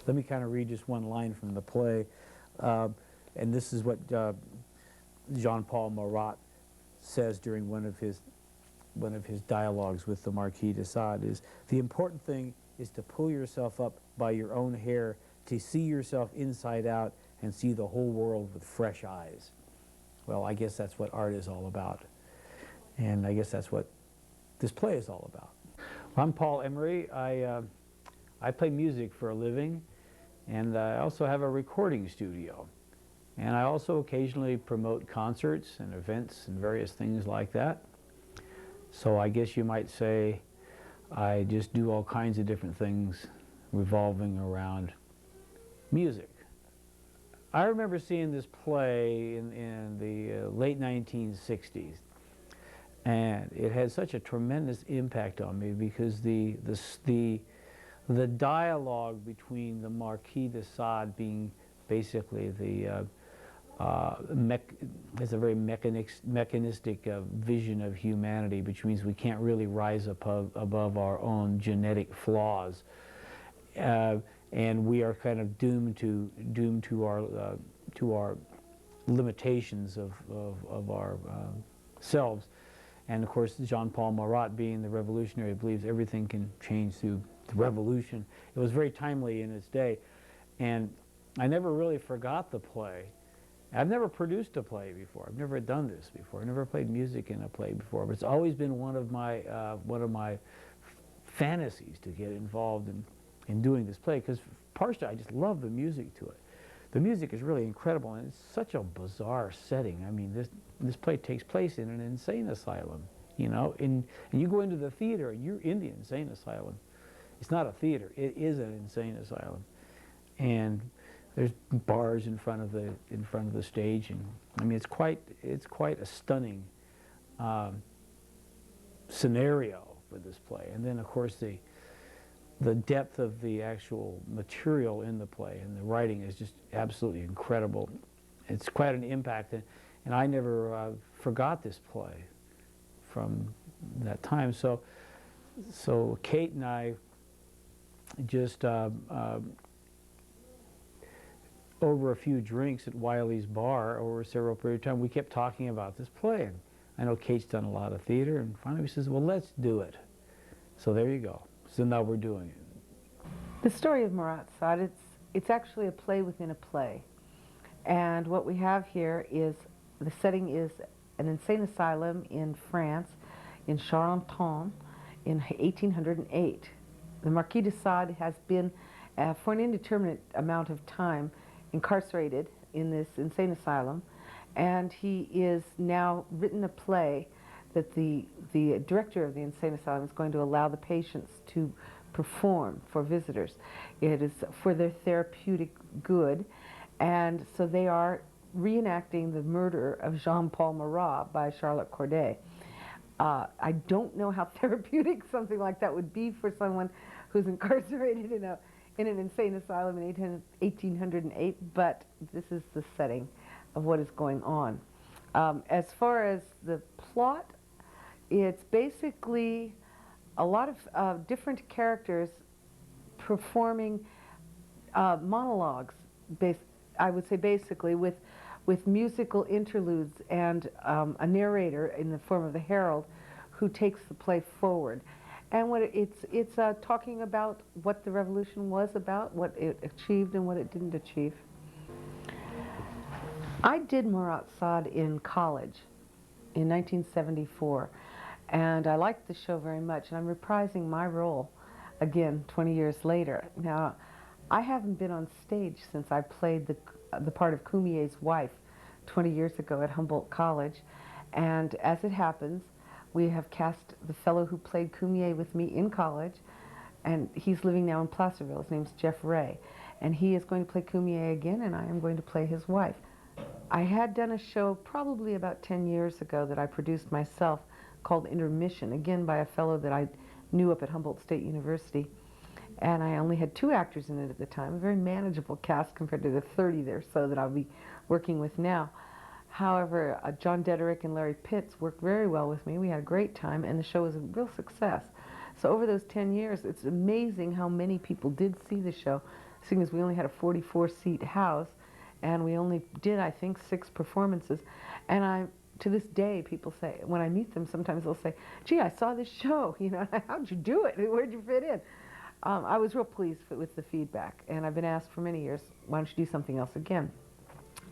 Let me kind of read just one line from the play, and this is what Jean-Paul Marat says during one of his dialogues with the Marquis de Sade is, "The important thing is to pull yourself up by your own hair, to see yourself inside out and see the whole world with fresh eyes." Well, I guess that's what art is all about. And I guess that's what this play is all about. I'm Paul Emery. I play music for a living, and I also have a recording studio. And I also occasionally promote concerts and events and various things like that. So I guess you might say I just do all kinds of different things revolving around music. I remember seeing this play in the late 1960s, and it had such a tremendous impact on me because the dialogue between the Marquis de Sade, being basically it's a very mechanistic vision of humanity, which means we can't really rise above our own genetic flaws, and we are kind of doomed to our limitations of our selves. And of course, Jean-Paul Marat, being the revolutionary, believes everything can change through the revolution. It was very timely in its day, and I never really forgot the play. I've never produced a play before. I've never done this before. I've never played music in a play before. But it's always been one of my fantasies to get involved in doing this play, because partially I just love the music to it. The music is really incredible, and it's such a bizarre setting. I mean, this play takes place in an insane asylum, you know, and you go into the theater and you're in the insane asylum. It's not a theater; it is an insane asylum, and there's bars in front of the stage, and I mean it's quite a stunning scenario for this play. And then of course the depth of the actual material in the play and the writing is just absolutely incredible. It's quite an impact, and I never forgot this play from that time. So Kate and I just over a few drinks at Wiley's bar over several period of time, we kept talking about this play. And I know Kate's done a lot of theater, and finally she says, well, let's do it. So there you go. So now we're doing it. The story of Marat Sade, it's actually a play within a play. And what we have here is, the setting is an insane asylum in France, in Charenton, in 1808. The Marquis de Sade has been, for an indeterminate amount of time, incarcerated in this insane asylum, and he is now written a play that the director of the insane asylum is going to allow the patients to perform for visitors. It is for their therapeutic good, and so they are reenacting the murder of Jean-Paul Marat by Charlotte Corday. I don't know how therapeutic something like that would be for someone who's incarcerated in an insane asylum in 1808, but this is the setting of what is going on. As far as the plot, it's basically a lot of different characters performing monologues, I would say basically, with musical interludes and a narrator in the form of the herald who takes the play forward. And what it's talking about what the revolution was about, what it achieved and what it didn't achieve. I did Marat Sade in college in 1974, and I liked the show very much, and I'm reprising my role again 20 years later. Now, I haven't been on stage since I played the part of Coumier's wife 20 years ago at Humboldt College, and as it happens, we have cast the fellow who played Coumier with me in college, and he's living now in Placerville. His name's Jeff Ray, and he is going to play Coumier again, and I am going to play his wife. I had done a show probably about 10 years ago that I produced myself called Intermission, again by a fellow that I knew up at Humboldt State University, and I only had 2 actors in it at the time, a very manageable cast compared to the 30 or so that I'll be working with now. However, John Dederick and Larry Pitts worked very well with me. We had a great time, and the show was a real success. So over those 10 years, it's amazing how many people did see the show, seeing as we only had a 44-seat house, and we only did, I think, 6 performances. And to this day, people say, when I meet them, sometimes they'll say, gee, I saw this show, you know, how'd you do it? Where'd you fit in? I was real pleased with the feedback, and I've been asked for many years, why don't you do something else again?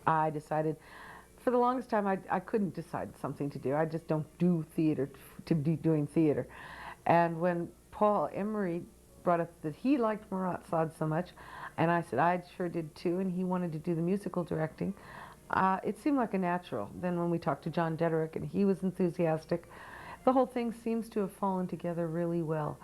I decided, for the longest time, I couldn't decide something to do. I just don't do theater to be doing theater. And when Paul Emery brought up that he liked Marat Sade so much, and I said I sure did too, and he wanted to do the musical directing, it seemed like a natural. Then when we talked to John Dederick, and he was enthusiastic, the whole thing seems to have fallen together really well,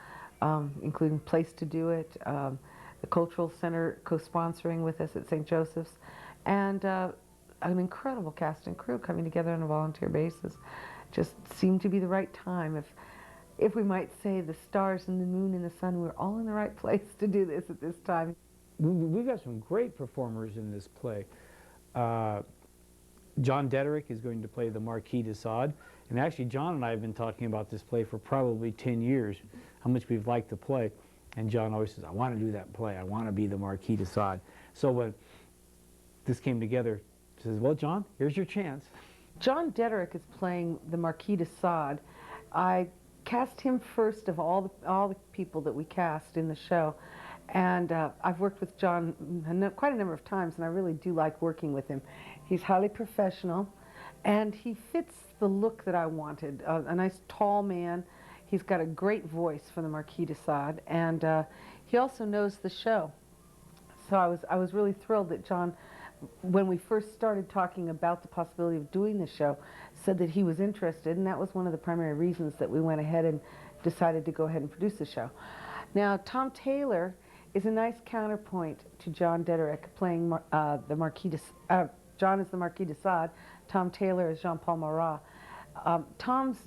including place to do it, the Cultural Center co-sponsoring with us at St. Joseph's, and an incredible cast and crew coming together on a volunteer basis. Just seemed to be the right time. If we might say the stars and the moon and the sun were all in the right place to do this at this time. We've got some great performers in this play. John Dederick is going to play the Marquis de Sade. And actually, John and I have been talking about this play for probably 10 years, how much we've liked the play. And John always says, I want to do that play. I want to be the Marquis de Sade. So when this came together, he says, well, John, here's your chance. John Dederick is playing the Marquis de Sade. I cast him first of all the people that we cast in the show. And I've worked with John quite a number of times, and I really do like working with him. He's highly professional, and he fits the look that I wanted. A nice tall man. He's got a great voice for the Marquis de Sade, and he also knows the show. So I was really thrilled that John, when we first started talking about the possibility of doing the show, said that he was interested, and that was one of the primary reasons that we went ahead and decided to go ahead and produce the show. Now, Tom Taylor is a nice counterpoint to John Dederick, playing the Marquis de John is the Marquis de Sade, Tom Taylor is Jean-Paul Marat. Tom's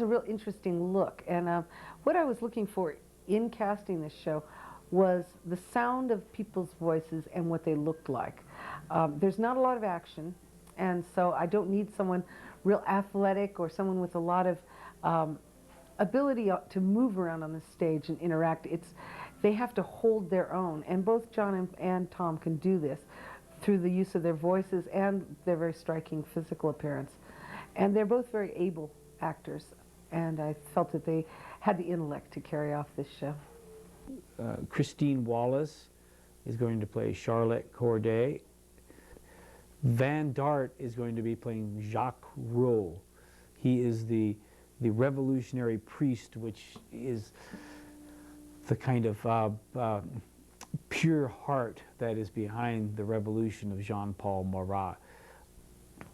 a real interesting look, and what I was looking for in casting this show was the sound of people's voices and what they looked like. There's not a lot of action, and so I don't need someone real athletic or someone with a lot of ability to move around on the stage and interact. They have to hold their own, and both John and Tom can do this through the use of their voices and their very striking physical appearance. And they're both very able actors, and I felt that they had the intellect to carry off this show. Christine Wallace is going to play Charlotte Corday. Van Dart is going to be playing Jacques Roux. He is the revolutionary priest, which is the kind of pure heart that is behind the revolution of Jean-Paul Marat.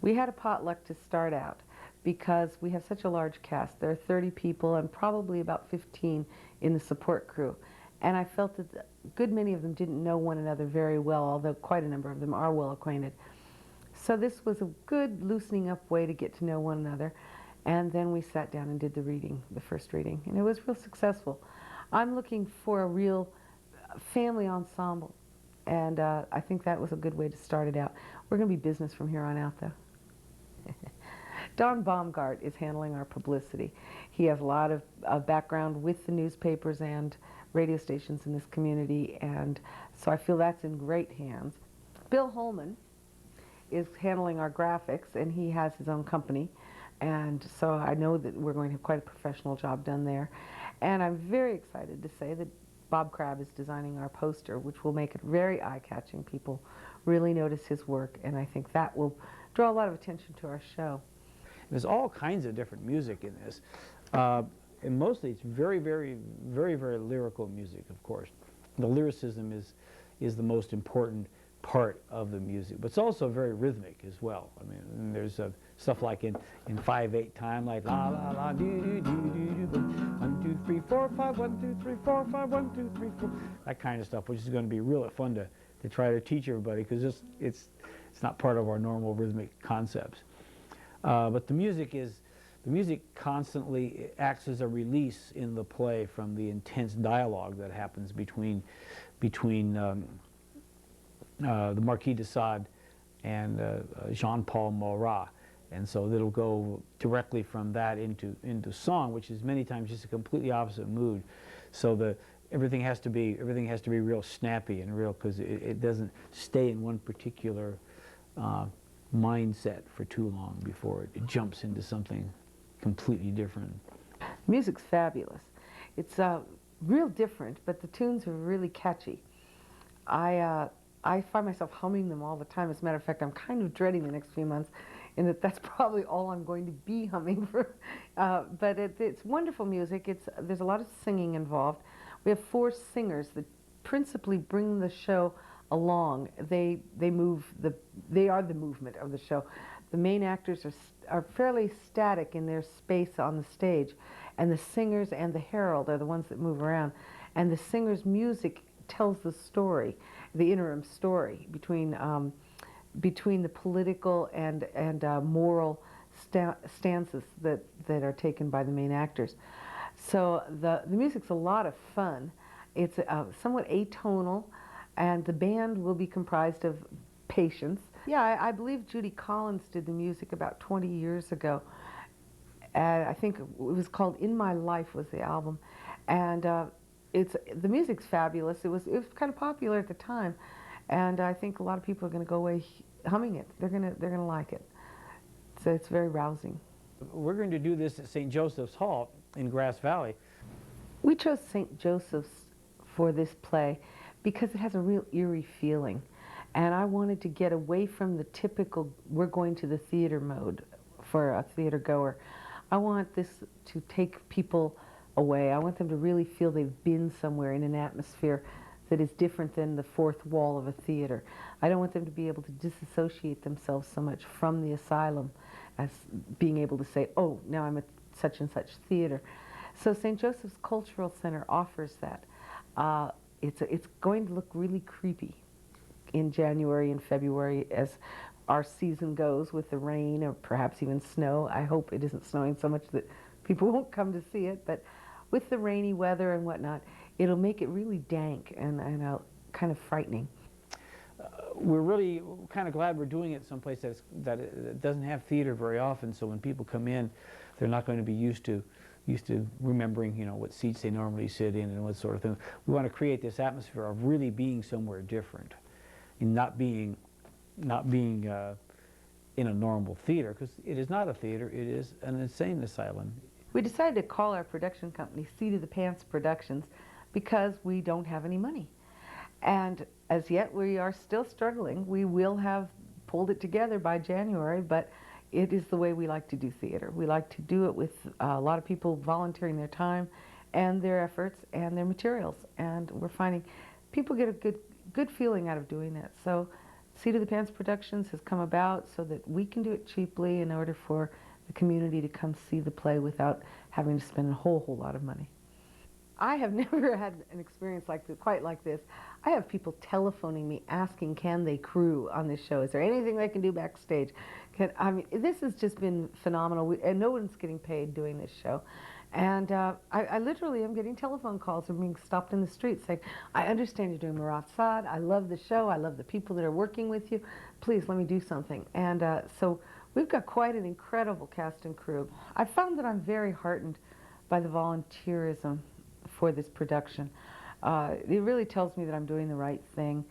We had a potluck to start out because we have such a large cast. There are 30 people and probably about 15 in the support crew. And I felt that a good many of them didn't know one another very well, although quite a number of them are well acquainted. So this was a good loosening up way to get to know one another. And then we sat down and did the reading, the first reading, and it was real successful. I'm looking for a real family ensemble, and I think that was a good way to start it out. We're going to be business from here on out, though. Don Baumgart is handling our publicity. He has a lot of background with the newspapers and radio stations in this community, and so I feel that's in great hands. Bill Holman is handling our graphics, and he has his own company, and so I know that we're going to have quite a professional job done there. And I'm very excited to say that Bob Crabb is designing our poster, which will make it very eye-catching. People really notice his work, and I think that will draw a lot of attention to our show. There's all kinds of different music in this, and mostly it's very, very, very, very lyrical music, of course. The lyricism is the most important part of the music, but it's also very rhythmic as well. I mean, there's stuff like in 5/8 time, like la la la do do do do do, 1 2 3 4 5 1 2 3 4 5 1 2 3 4, that kind of stuff, which is going to be really fun to try to teach everybody, because it's not part of our normal rhythmic concepts. But the music constantly acts as a release in the play from the intense dialogue that happens between the Marquis de Sade and Jean-Paul Marat. And so it'll go directly from that into song, which is many times just a completely opposite mood. So everything has to be real snappy and real, because it doesn't stay in one particular mindset for too long before it jumps into something completely different. Music's fabulous. It's real different, but the tunes are really catchy. I find myself humming them all the time. As a matter of fact, I'm kind of dreading the next few months, in that that's probably all I'm going to be humming for. But it's wonderful music. There's a lot of singing involved. We have 4 singers that principally bring the show along. They are the movement of the show. The main actors are fairly static in their space on the stage, and the singers and the herald are the ones that move around. And the singer's music tells the story, the interim story between the political and moral stances that are taken by the main actors. So the music's a lot of fun. It's somewhat atonal, and the band will be comprised of patients. Yeah, I believe Judy Collins did the music about 20 years ago. I think it was called In My Life was the album. And the music's fabulous. It was kind of popular at the time. And I think a lot of people are going to go away humming it. They're gonna like it. So it's very rousing. We're going to do this at St. Joseph's Hall in Grass Valley. We chose St. Joseph's for this play because it has a real eerie feeling. And I wanted to get away from the typical, we're going to the theater mode for a theater goer. I want this to take people away. I want them to really feel they've been somewhere in an atmosphere that is different than the fourth wall of a theater. I don't want them to be able to disassociate themselves so much from the asylum as being able to say, oh, now I'm at such and such theater. So St. Joseph's Cultural Center offers that. It's going to look really creepy in January and February as our season goes, with the rain or perhaps even snow. I hope it isn't snowing so much that people won't come to see it, but with the rainy weather and whatnot, it'll make it really dank and kind of frightening. We're really kind of glad we're doing it someplace that doesn't have theater very often, so when people come in, they're not going to be used to remembering, you know, what seats they normally sit in and what sort of thing. We want to create this atmosphere of really being somewhere different, and not being in a normal theater, because it is not a theater, it is an insane asylum. We decided to call our production company Seat of the Pants Productions because we don't have any money. And as yet, we are still struggling. We will have pulled it together by January, but it is the way we like to do theater. We like to do it with a lot of people volunteering their time and their efforts and their materials. And we're finding people get a good feeling out of doing that. So Seat of the Pants Productions has come about so that we can do it cheaply in order for the community to come see the play without having to spend a whole lot of money. I have never had an experience quite like this. I have people telephoning me asking, can they crew on this show? Is there anything they can do backstage? I mean, this has just been phenomenal, and no one's getting paid doing this show. And I literally am getting telephone calls or being stopped in the street saying, I understand you're doing Marat Sade. I love the show. I love the people that are working with you. Please let me do something. And so we've got quite an incredible cast and crew. I found that I'm very heartened by the volunteerism for this production. It really tells me that I'm doing the right thing.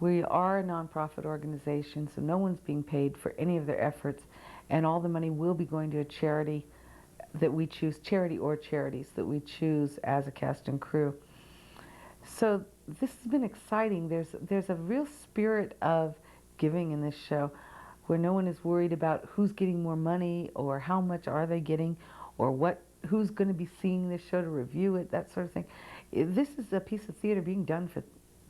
We are a nonprofit organization, so no one's being paid for any of their efforts, and all the money will be going to a charity that we choose, charity or charities that we choose as a cast and crew. So this has been exciting. There's a real spirit of giving in this show, where no one is worried about who's getting more money or how much are they getting or who's going to be seeing this show to review it, that sort of thing. This is a piece of theater being done for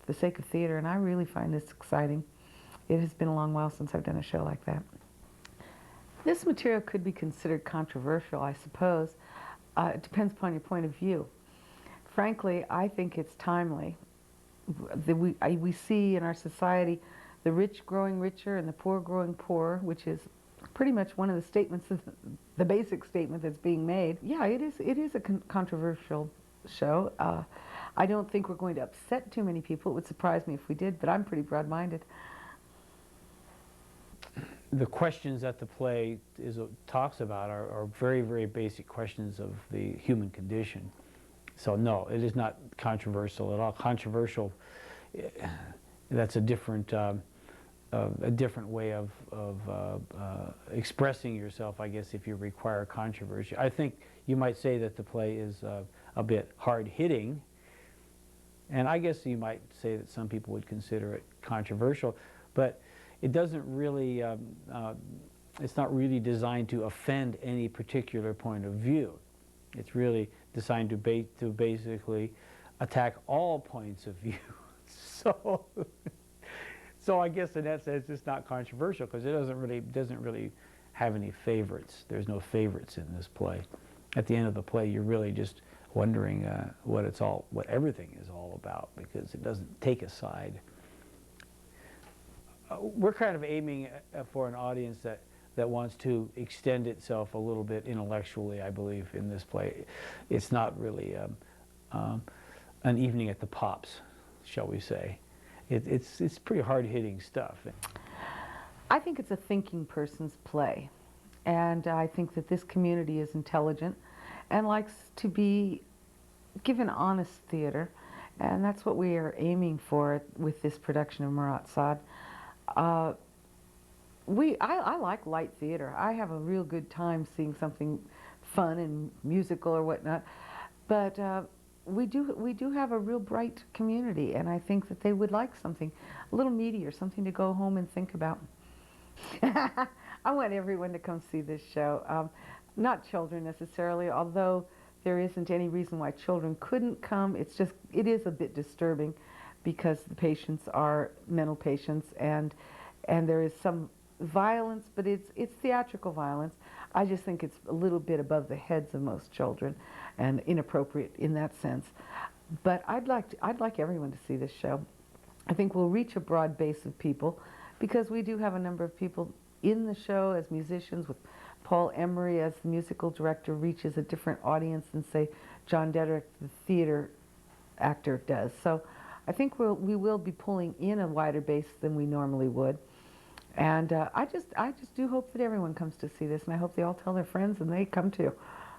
the sake of theater, and I really find this exciting. It has been a long while since I've done a show like that. This material could be considered controversial, I suppose. It depends upon your point of view. Frankly, I think it's timely. We see in our society the rich growing richer and the poor growing poorer, which is pretty much one of the statements, the basic statement that's being made. Yeah, it is a controversial show. I don't think we're going to upset too many people. It would surprise me if we did, but I'm pretty broad-minded. the questions that the play talks about are very, very basic questions of the human condition. So no, it is not controversial at all. Controversial, that's a different way of expressing yourself, I guess, if you require controversy. I think you might say that the play is a bit hard-hitting, and I guess you might say that some people would consider it controversial, but it doesn't really, it's not really designed to offend any particular point of view. It's really designed to basically attack all points of view. So I guess in that sense it's not controversial because it doesn't really have any favorites. There's no favorites in this play. At the end of the play, you're really just wondering what everything is all about, because it doesn't take a side. We're kind of aiming for an audience that wants to extend itself a little bit intellectually, I believe, in this play. It's not really an evening at the Pops, shall we say. It's pretty hard-hitting stuff. I think it's a thinking person's play, and I think that this community is intelligent and likes to be given honest theater, and that's what we are aiming for with this production of Marat Sade. I like light theater. I have a real good time seeing something fun and musical or whatnot, but we do have a real bright community, and I think that they would like something a little meatier, something to go home and think about. I want everyone to come see this show. Not children necessarily, although there isn't any reason why children couldn't come. It is a bit disturbing because the patients are mental patients, and there is some violence, but it's theatrical violence. I just think it's a little bit above the heads of most children and inappropriate in that sense. But I'd like everyone to see this show. I think we'll reach a broad base of people because we do have a number of people in the show as musicians, with Paul Emery as the musical director reaches a different audience than, say, John Dedrick, the theater actor, does. So I think we will be pulling in a wider base than we normally would. And I just do hope that everyone comes to see this, and I hope they all tell their friends and they come too.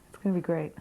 It's going to be great.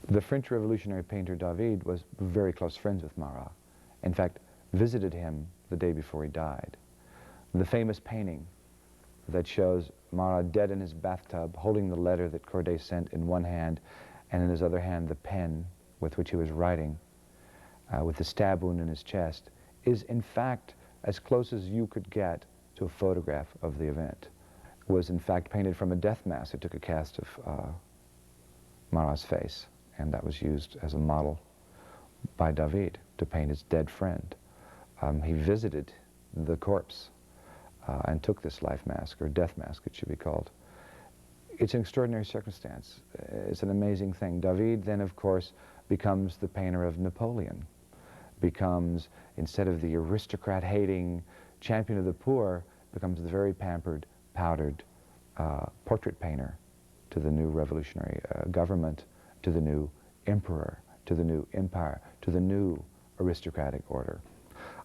The French revolutionary painter David was very close friends with Marat. In fact, visited him the day before he died. The famous painting that shows Marat dead in his bathtub, holding the letter that Corday sent in one hand, and in his other hand the pen with which he was writing, with the stab wound in his chest, is in fact as close as you could get to a photograph of the event. It was in fact painted from a death mask. It took a cast of Marat's face, and that was used as a model by David to paint his dead friend. He visited the corpse and took this life mask, or death mask it should be called. It's an extraordinary circumstance. It's an amazing thing. David then, of course, becomes the painter of Napoleon, becomes, instead of the aristocrat-hating champion of the poor, becomes the very pampered, powdered portrait painter to the new revolutionary government, to the new emperor, to the new empire, to the new aristocratic order.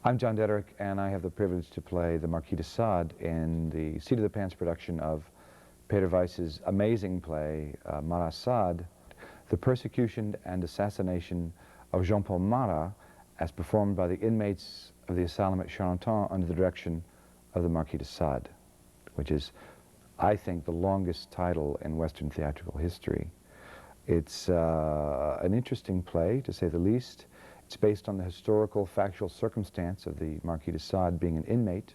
I'm John Dederick, and I have the privilege to play the Marquis de Sade in the Seat of the Pants production of Peter Weiss's amazing play, Marat Sade, the persecution and assassination of Jean-Paul Marat, as performed by the inmates of the asylum at Charenton under the direction of the Marquis de Sade, which is, I think, the longest title in Western theatrical history. It's an interesting play, to say the least. It's based on the historical, factual circumstance of the Marquis de Sade being an inmate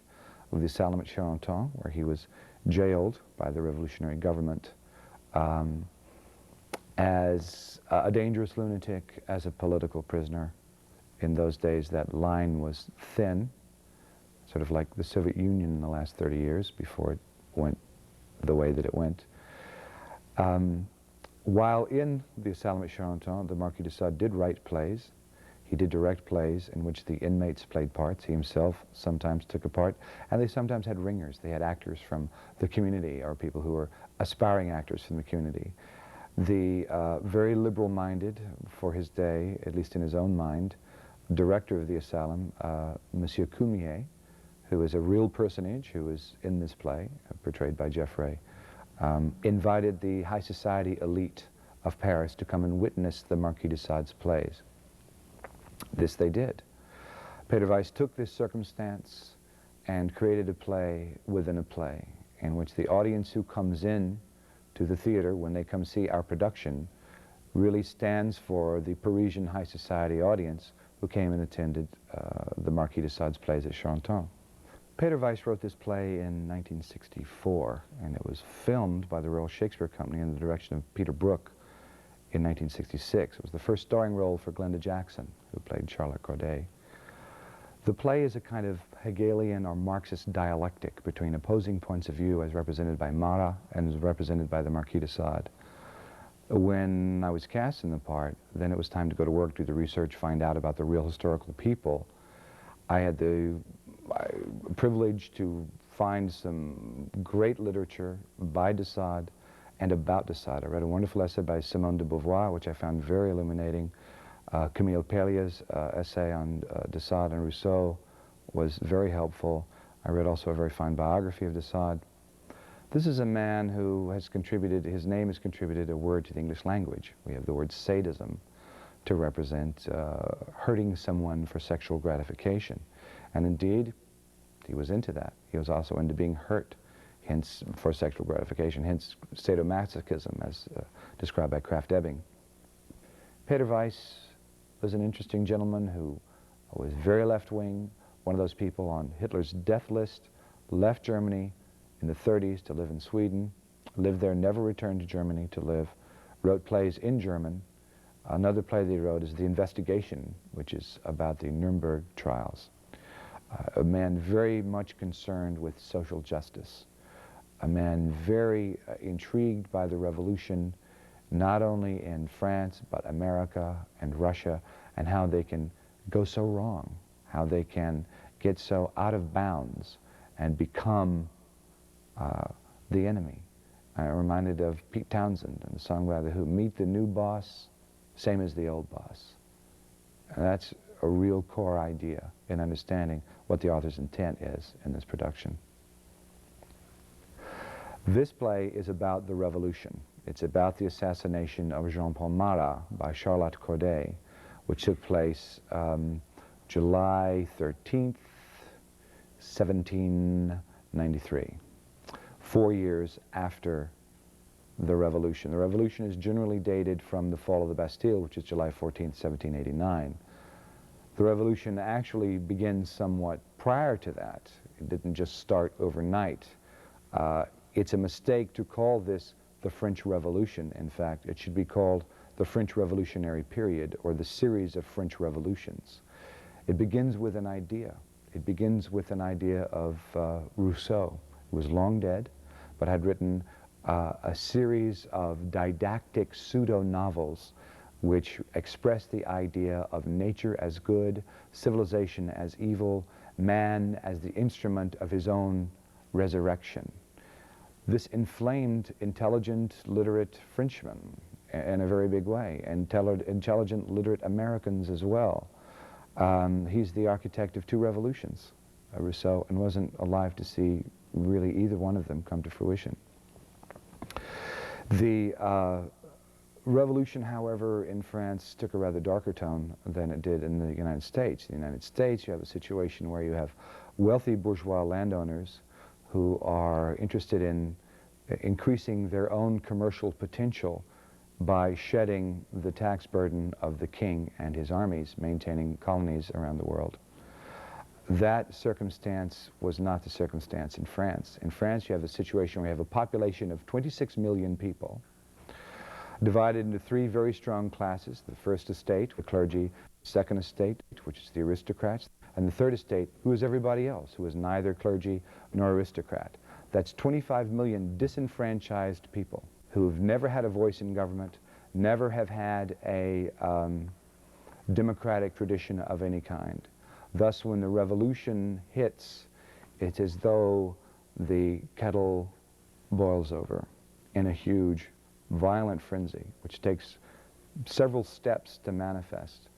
of the asylum at Charenton, where he was jailed by the revolutionary government as a dangerous lunatic, as a political prisoner. In those days, that line was thin, sort of like the Soviet Union in the last 30 years before it went the way that it went. While in the asylum at Charenton, the Marquis de Sade did write plays. He did direct plays in which the inmates played parts. He himself sometimes took a part, and they sometimes had ringers. They had actors from the community, or people who were aspiring actors from the community. The very liberal-minded, for his day, at least in his own mind, director of the asylum, Monsieur Cumier, who is a real personage who is in this play, portrayed by Jeff Ray, invited the high society elite of Paris to come and witness the Marquis de Sade's plays. This they did. Peter Weiss took this circumstance and created a play within a play, in which the audience who comes in to the theater when they come see our production really stands for the Parisian high society audience who came and attended the Marquis de Sade's plays at Charenton. Peter Weiss wrote this play in 1964, and it was filmed by the Royal Shakespeare Company under the direction of Peter Brook in 1966. It was the first starring role for Glenda Jackson, who played Charlotte Corday. The play is a kind of Hegelian or Marxist dialectic between opposing points of view as represented by Marat and as represented by the Marquis de Sade. When I was cast in the part, then it was time to go to work, do the research, find out about the real historical people. I had the privilege to find some great literature by de Sade and about de Sade. I read a wonderful essay by Simone de Beauvoir, which I found very illuminating. Camille Pellier's essay on de Sade and Rousseau was very helpful. I read also a very fine biography of de Sade. This is a man who has contributed, his name has contributed a word to the English language. We have the word sadism to represent hurting someone for sexual gratification. And indeed, he was into that. He was also into being hurt, hence for sexual gratification, hence sadomasochism as described by Krafft-Ebing. Peter Weiss was an interesting gentleman who was very left-wing, one of those people on Hitler's death list, left Germany in the 30s to live in Sweden, lived there, never returned to Germany to live, wrote plays in German. Another play that he wrote is The Investigation, which is about the Nuremberg trials. A man very much concerned with social justice, a man very intrigued by the revolution, not only in France, but America and Russia, and how they can go so wrong, how they can get so out of bounds and become the enemy. I'm reminded of Pete Townsend and the song by The Who, meet the new boss, same as the old boss. And that's a real core idea in understanding what the author's intent is in this production. This play is about the revolution. It's about the assassination of Jean-Paul Marat by Charlotte Corday, which took place July 13th, 1793, 4 years after the Revolution. The Revolution is generally dated from the fall of the Bastille, which is July 14th, 1789. The Revolution actually begins somewhat prior to that. It didn't just start overnight. It's a mistake to call this the French Revolution. In fact, it should be called the French Revolutionary Period, or the series of French revolutions. It begins with an idea. It begins with an idea of Rousseau, who was long dead, but had written a series of didactic pseudo-novels which express the idea of nature as good, civilization as evil, man as the instrument of his own resurrection. This inflamed intelligent, literate Frenchmen in a very big way, and intelligent, literate Americans as well. He's the architect of two revolutions, Rousseau, and wasn't alive to see really either one of them come to fruition. The revolution, however, in France took a rather darker tone than it did in the United States. In the United States, you have a situation where you have wealthy bourgeois landowners who are interested in increasing their own commercial potential by shedding the tax burden of the king and his armies, maintaining colonies around the world. That circumstance was not the circumstance in France. In France, you have a situation where you have a population of 26 million people, divided into three very strong classes: the first estate, the clergy; second estate, which is the aristocrats; and the third estate, who is everybody else, who is neither clergy nor aristocrat. That's 25 million disenfranchised people who've never had a voice in government, never have had a democratic tradition of any kind. Thus, when the revolution hits, it's as though the kettle boils over in a huge, violent frenzy, which takes several steps to manifest.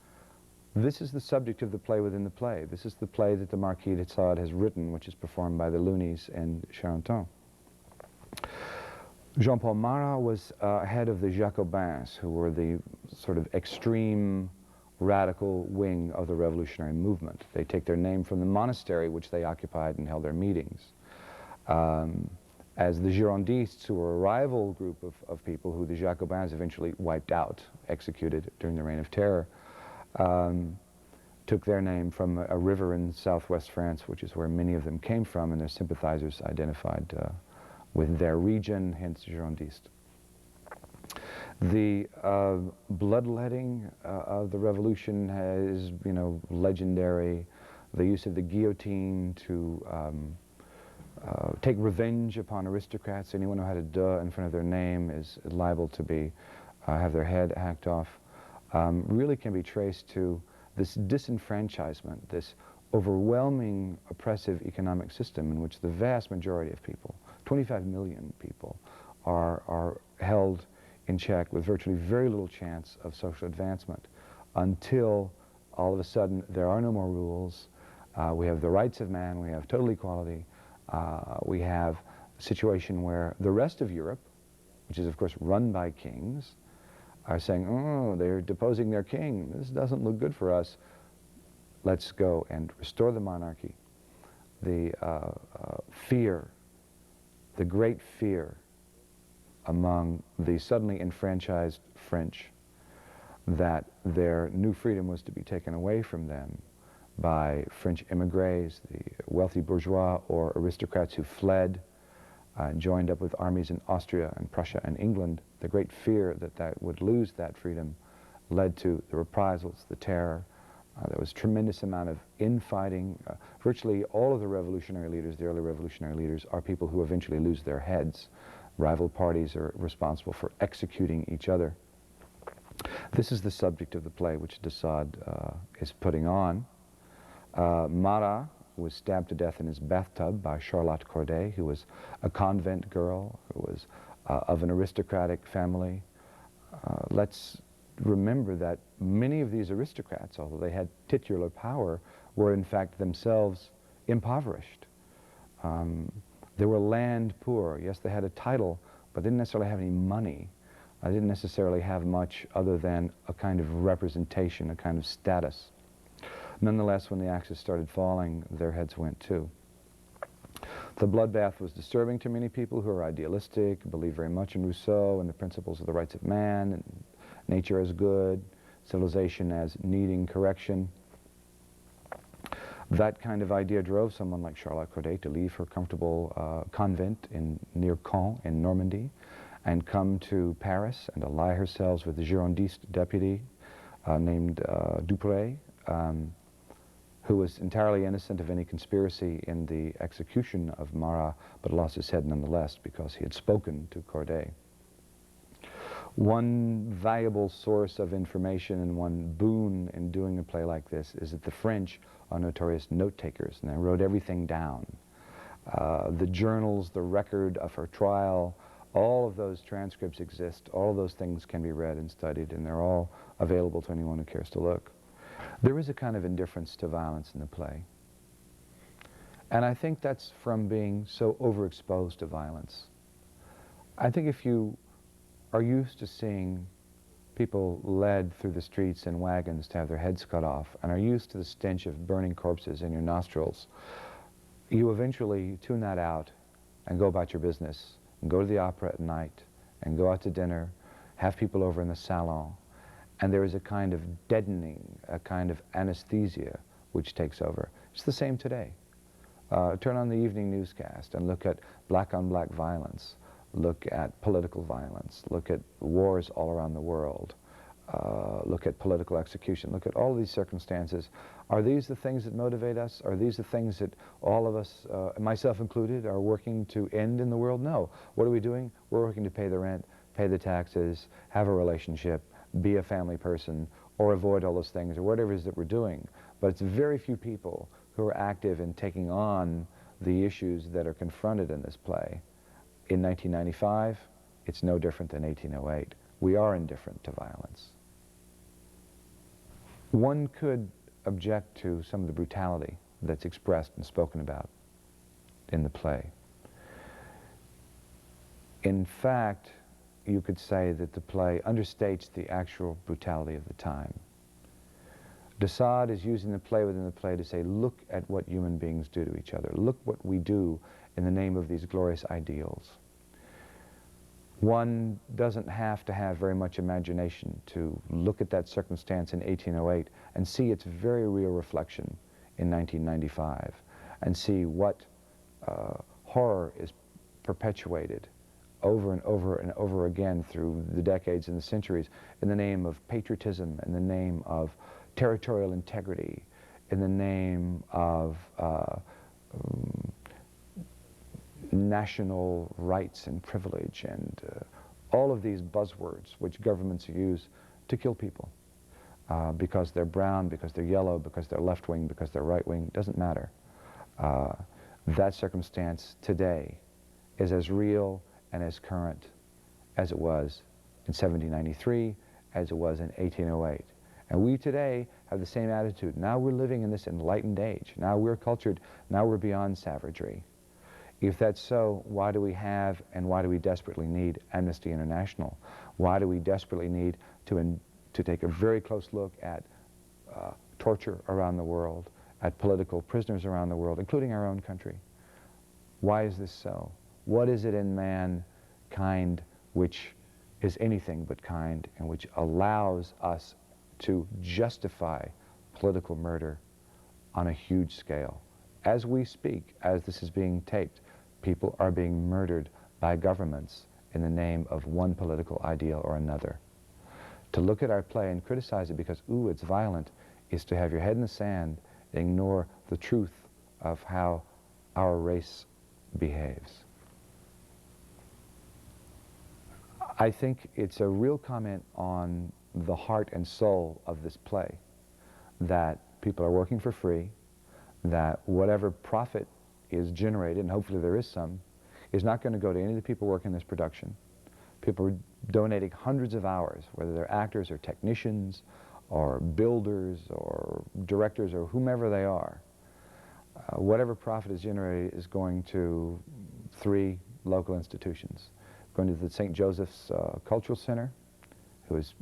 This is the subject of the play within the play. This is the play that the Marquis de Sade has written, which is performed by the Loonies in Charenton. Jean-Paul Marat was head of the Jacobins, who were the sort of extreme radical wing of the revolutionary movement. They take their name from the monastery which they occupied and held their meetings. As the Girondists, who were a rival group of people who the Jacobins eventually wiped out, executed during the Reign of Terror, took their name from a river in southwest France, which is where many of them came from, and their sympathizers identified with their region, hence Girondist. The bloodletting of the revolution is, legendary. The use of the guillotine to take revenge upon aristocrats. Anyone who had a "de" in front of their name is liable to be have their head hacked off. Really can be traced to this disenfranchisement, this overwhelming oppressive economic system in which the vast majority of people, 25 million people, are held in check with virtually very little chance of social advancement until all of a sudden there are no more rules. We have the rights of man, we have total equality, we have a situation where the rest of Europe, which is of course run by kings, are saying, oh, they're deposing their king, this doesn't look good for us, let's go and restore the monarchy. The fear, the great fear among the suddenly enfranchised French that their new freedom was to be taken away from them by French émigrés, the wealthy bourgeois or aristocrats who fled and joined up with armies in Austria and Prussia and England. The great fear that that would lose that freedom led to the reprisals, the terror. There was a tremendous amount of infighting. Virtually all of the revolutionary leaders, the early revolutionary leaders, are people who eventually lose their heads. Rival parties are responsible for executing each other. This is the subject of the play which de Sade is putting on. Marat was stabbed to death in his bathtub by Charlotte Corday, who was a convent girl, who was of an aristocratic family. Let's remember that many of these aristocrats, although they had titular power, were in fact themselves impoverished. They were land poor. Yes, they had a title, but they didn't necessarily have any money. I didn't necessarily have much other than a kind of representation, a kind of status. Nonetheless, when the axes started falling, their heads went too. The bloodbath was disturbing to many people who are idealistic, believe very much in Rousseau and the principles of the rights of man, and nature as good, civilization as needing correction. That kind of idea drove someone like Charlotte Corday to leave her comfortable convent near Caen in Normandy and come to Paris and ally herself with the Girondist deputy named Dupré, who was entirely innocent of any conspiracy in the execution of Marat, but lost his head nonetheless because he had spoken to Corday. One valuable source of information and one boon in doing a play like this is that the French are notorious note-takers, and they wrote everything down. The journals, the record of her trial, all of those transcripts exist. All of those things can be read and studied, and they're all available to anyone who cares to look. There is a kind of indifference to violence in the play. And I think that's from being so overexposed to violence. I think if you are used to seeing people led through the streets in wagons to have their heads cut off and are used to the stench of burning corpses in your nostrils, you eventually tune that out and go about your business and go to the opera at night and go out to dinner, have people over in the salon, and there is a kind of deadening, a kind of anesthesia which takes over. It's the same today. Turn on the evening newscast and look at black-on-black violence, look at political violence, look at wars all around the world, look at political execution, look at all these circumstances. Are these the things that motivate us? Are these the things that all of us, myself included, are working to end in the world? No. What are we doing? We're working to pay the rent, pay the taxes, have a relationship, be a family person, or avoid all those things, or whatever it is that we're doing. But it's very few people who are active in taking on the issues that are confronted in this play. In 1995, it's no different than 1808. We are indifferent to violence. One could object to some of the brutality that's expressed and spoken about in the play. In fact, you could say that the play understates the actual brutality of the time. de Sade is using the play within the play to say, look at what human beings do to each other. Look what we do in the name of these glorious ideals. One doesn't have to have very much imagination to look at that circumstance in 1808 and see its very real reflection in 1995 and see what horror is perpetuated over and over and over again through the decades and the centuries in the name of patriotism, in the name of territorial integrity, in the name of national rights and privilege, and all of these buzzwords which governments use to kill people because they're brown, because they're yellow, because they're left-wing, because they're right-wing, doesn't matter. That circumstance today is as real and as current as it was in 1793, as it was in 1808. And we today have the same attitude. Now we're living in this enlightened age. Now we're cultured. Now we're beyond savagery. If that's so, why do we have and why do we desperately need Amnesty International? Why do we desperately need to take a very close look at torture around the world, at political prisoners around the world, including our own country? Why is this so? What is it in mankind which is anything but kind and which allows us to justify political murder on a huge scale? As we speak, as this is being taped, people are being murdered by governments in the name of one political ideal or another. To look at our play and criticize it because, ooh, it's violent, is to have your head in the sand and ignore the truth of how our race behaves. I think it's a real comment on the heart and soul of this play, that people are working for free, that whatever profit is generated, and hopefully there is some, is not going to go to any of the people working this production. People are donating hundreds of hours, whether they're actors or technicians or builders or directors or whomever they are. Whatever profit is generated is going to 3 local institutions, going to the St. Joseph's Cultural Center, who is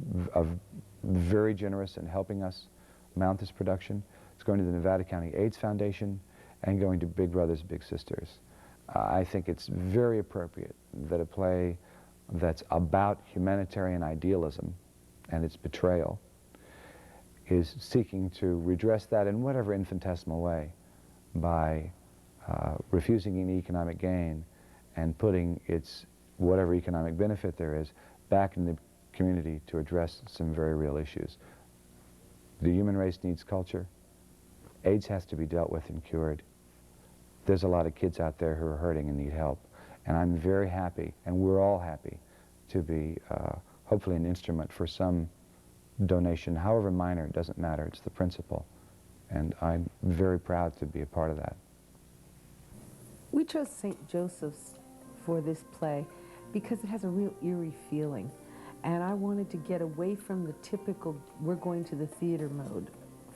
very generous in helping us mount this production. It's going to the Nevada County AIDS Foundation, and going to Big Brothers Big Sisters. I think it's very appropriate that a play that's about humanitarian idealism and its betrayal is seeking to redress that in whatever infinitesimal way by refusing any economic gain and putting its whatever economic benefit there is back in the community to address some very real issues. The human race needs culture. AIDS has to be dealt with and cured. There's a lot of kids out there who are hurting and need help. And I'm very happy, and we're all happy, to be hopefully an instrument for some donation, however minor, it doesn't matter, it's the principle. And I'm very proud to be a part of that. We chose St. Joseph's for this play because it has a real eerie feeling. And I wanted to get away from the typical, we're going to the theater mode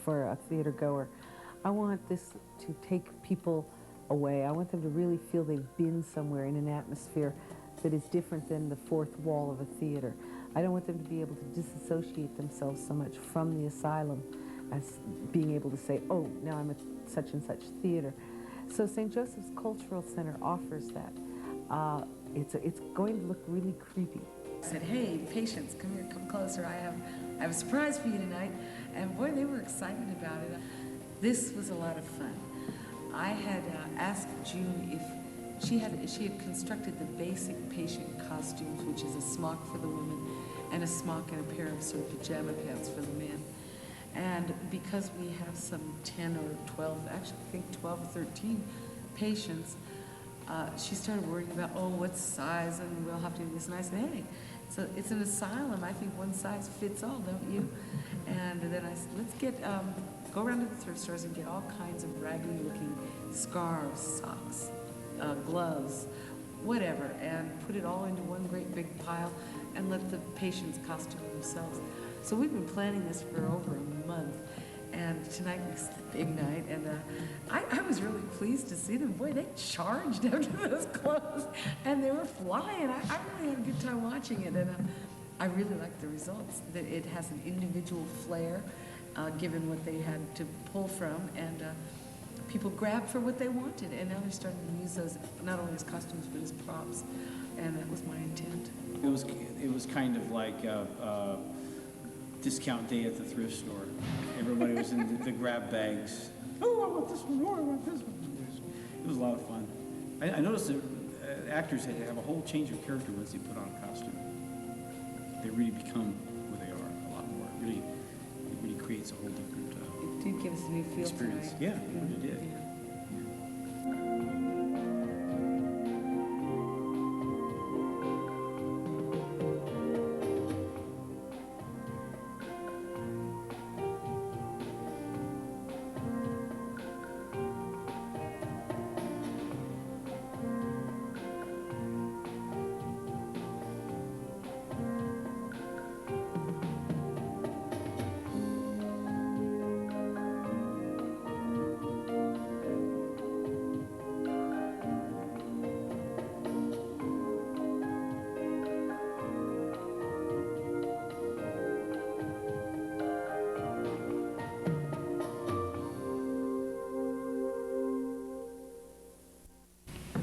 for a theater goer. I want this to take people away. I want them to really feel they've been somewhere in an atmosphere that is different than the fourth wall of a theater. I don't want them to be able to disassociate themselves so much from the asylum as being able to say, oh, now I'm at such and such theater. So St. Joseph's Cultural Center offers that. It's going to look really creepy. I said, hey, patients, come here, come closer. I have a surprise for you tonight. And boy, they were excited about it. This was a lot of fun. I had asked June if she had constructed the basic patient costumes, which is a smock for the women and a smock and a pair of sort of pajama pants for the men. And because we have some 10 or 12, actually I think 12 or 13 patients, she started worrying about, oh, what size, and we'll have to do this. And I said, hey, so it's an asylum. I think one size fits all, don't you? And then I said, let's get, go around to the thrift stores and get all kinds of raggedy-looking scarves, socks, gloves, whatever, and put it all into one great big pile and let the patients costume themselves. So we've been planning this for over a month, and tonight was the big night, and I was really pleased to see them. Boy, they charged after those clothes, and they were flying. I really had a good time watching it, and I really liked the results. That it has an individual flair, given what they had to pull from, and people grabbed for what they wanted, and now they're starting to use those not only as costumes but as props, and that was my intent. It was kind of like a discount day at the thrift store. Everybody was in the grab bags. Oh, I want this one. Oh, I want this one. It was a lot of fun. I noticed that actors have a whole change of character once they put on a costume. They really become who they are a lot more. It really creates a whole different It did give us a new feel experience. tonight. Yeah, it really did. Yeah.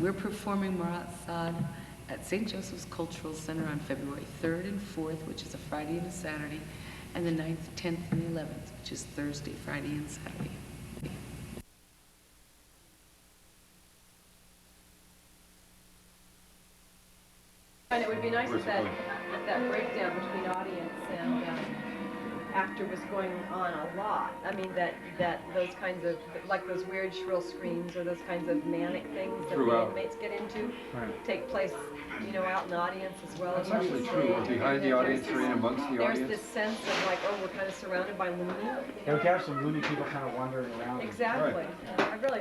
We're performing Marat, Sade at St. Joseph's Cultural Center on February 3rd and 4th, which is a Friday and a Saturday, and the 9th, 10th, and 11th, which is Thursday, Friday, and Saturday. And it would be nice if that breakdown between audience and actor was going on a lot. I mean, that those kinds of, like those weird shrill screams or those kinds of manic things that the inmates get into take place, you know, out in the audience as well as on the stage. True. Or behind the audience or in amongst the audience. There's this sense of like, oh, we're kind of surrounded by loony. Yeah, we can have some loony people kind of wandering around. Exactly.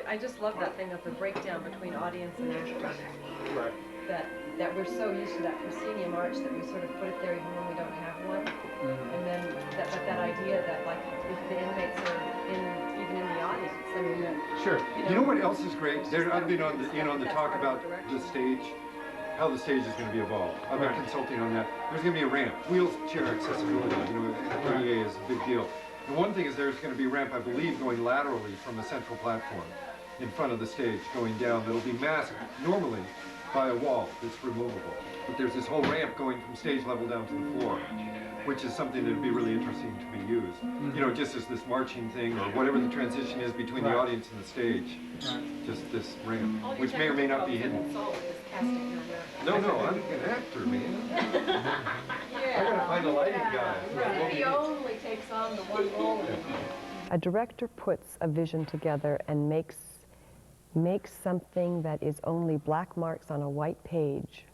I just love that thing of the breakdown between audience and actor. Right. That we're so used to that proscenium arch that we sort of put it there even when we don't have one. And then that idea that like if the inmates are even in the audience, I mean, Sure. You know what else is great? I've been on the talk about the stage. how the stage is going to be evolved. I've been consulting on that. There's going to be a ramp, wheelchair accessibility. You know, ADA is a big deal. And one thing is there's going to be a ramp, I believe, going laterally from the central platform in front of the stage, going down. That'll be masked normally by a wall that's removable. But there's this whole ramp going from stage level down to the floor, which is something that would be really interesting to be used. You know, just as this marching thing or whatever the transition is between the audience and the stage. Just this ramp, which may or may not be hidden. No, I'm an actor, man. I gotta find a lighting guy. He only takes on the one role. A director puts a vision together and makes something that is only black marks on a white page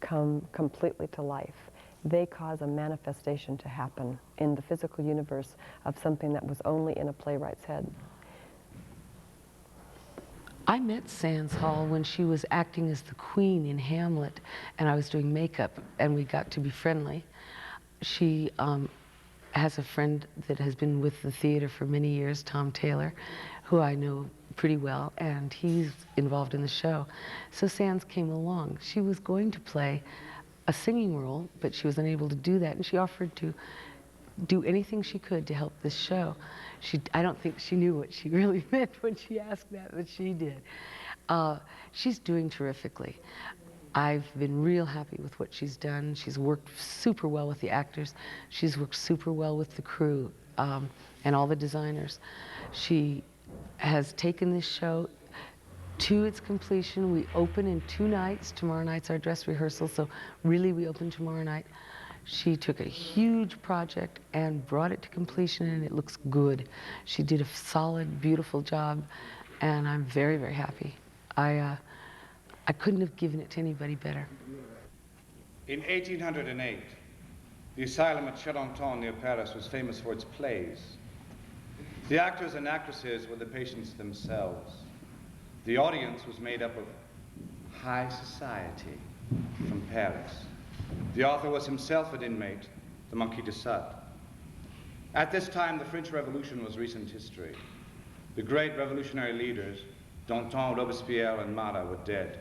come completely to life. They cause a manifestation to happen in the physical universe of something that was only in a playwright's head. I met Sands Hall when she was acting as the Queen in Hamlet, and I was doing makeup, and we got to be friendly. She has a friend that has been with the theater for many years, Tom Taylor, who I know pretty well, and he's involved in the show. So Sands came along. She was going to play a singing role, but she was unable to do that, and she offered to do anything she could to help this show. I don't think she knew what she really meant when she asked that, but she did. She's doing terrifically. I've been real happy with what she's done. She's worked super well with the actors. She's worked super well with the crew and all the designers. She has taken this show to its completion. We open in 2 nights. Tomorrow night's our dress rehearsal, so really we open tomorrow night. She took a huge project and brought it to completion, and it looks good. She did a solid, beautiful job, and I'm very, very happy. I couldn't have given it to anybody better. In 1808, the asylum at Charenton near Paris was famous for its plays. The actors and actresses were the patients themselves. The audience was made up of high society from Paris. The author was himself an inmate, the Marquis de Sade. At this time, the French Revolution was recent history. The great revolutionary leaders, Danton, Robespierre, and Marat, were dead.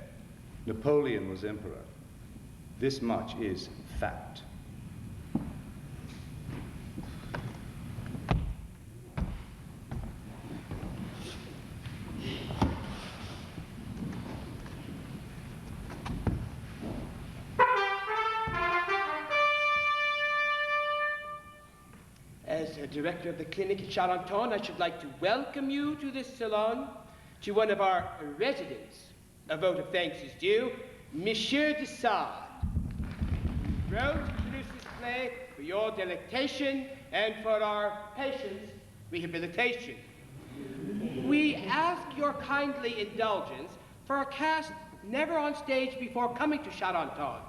Napoleon was emperor. This much is fact. As a director of the clinic at Charenton, I should like to welcome you to this salon, to one of our residents. A vote of thanks is due, Monsieur de Sade, who wrote and produced this play for your delectation and for our patients' rehabilitation. We ask your kindly indulgence for a cast never on stage before coming to Charenton,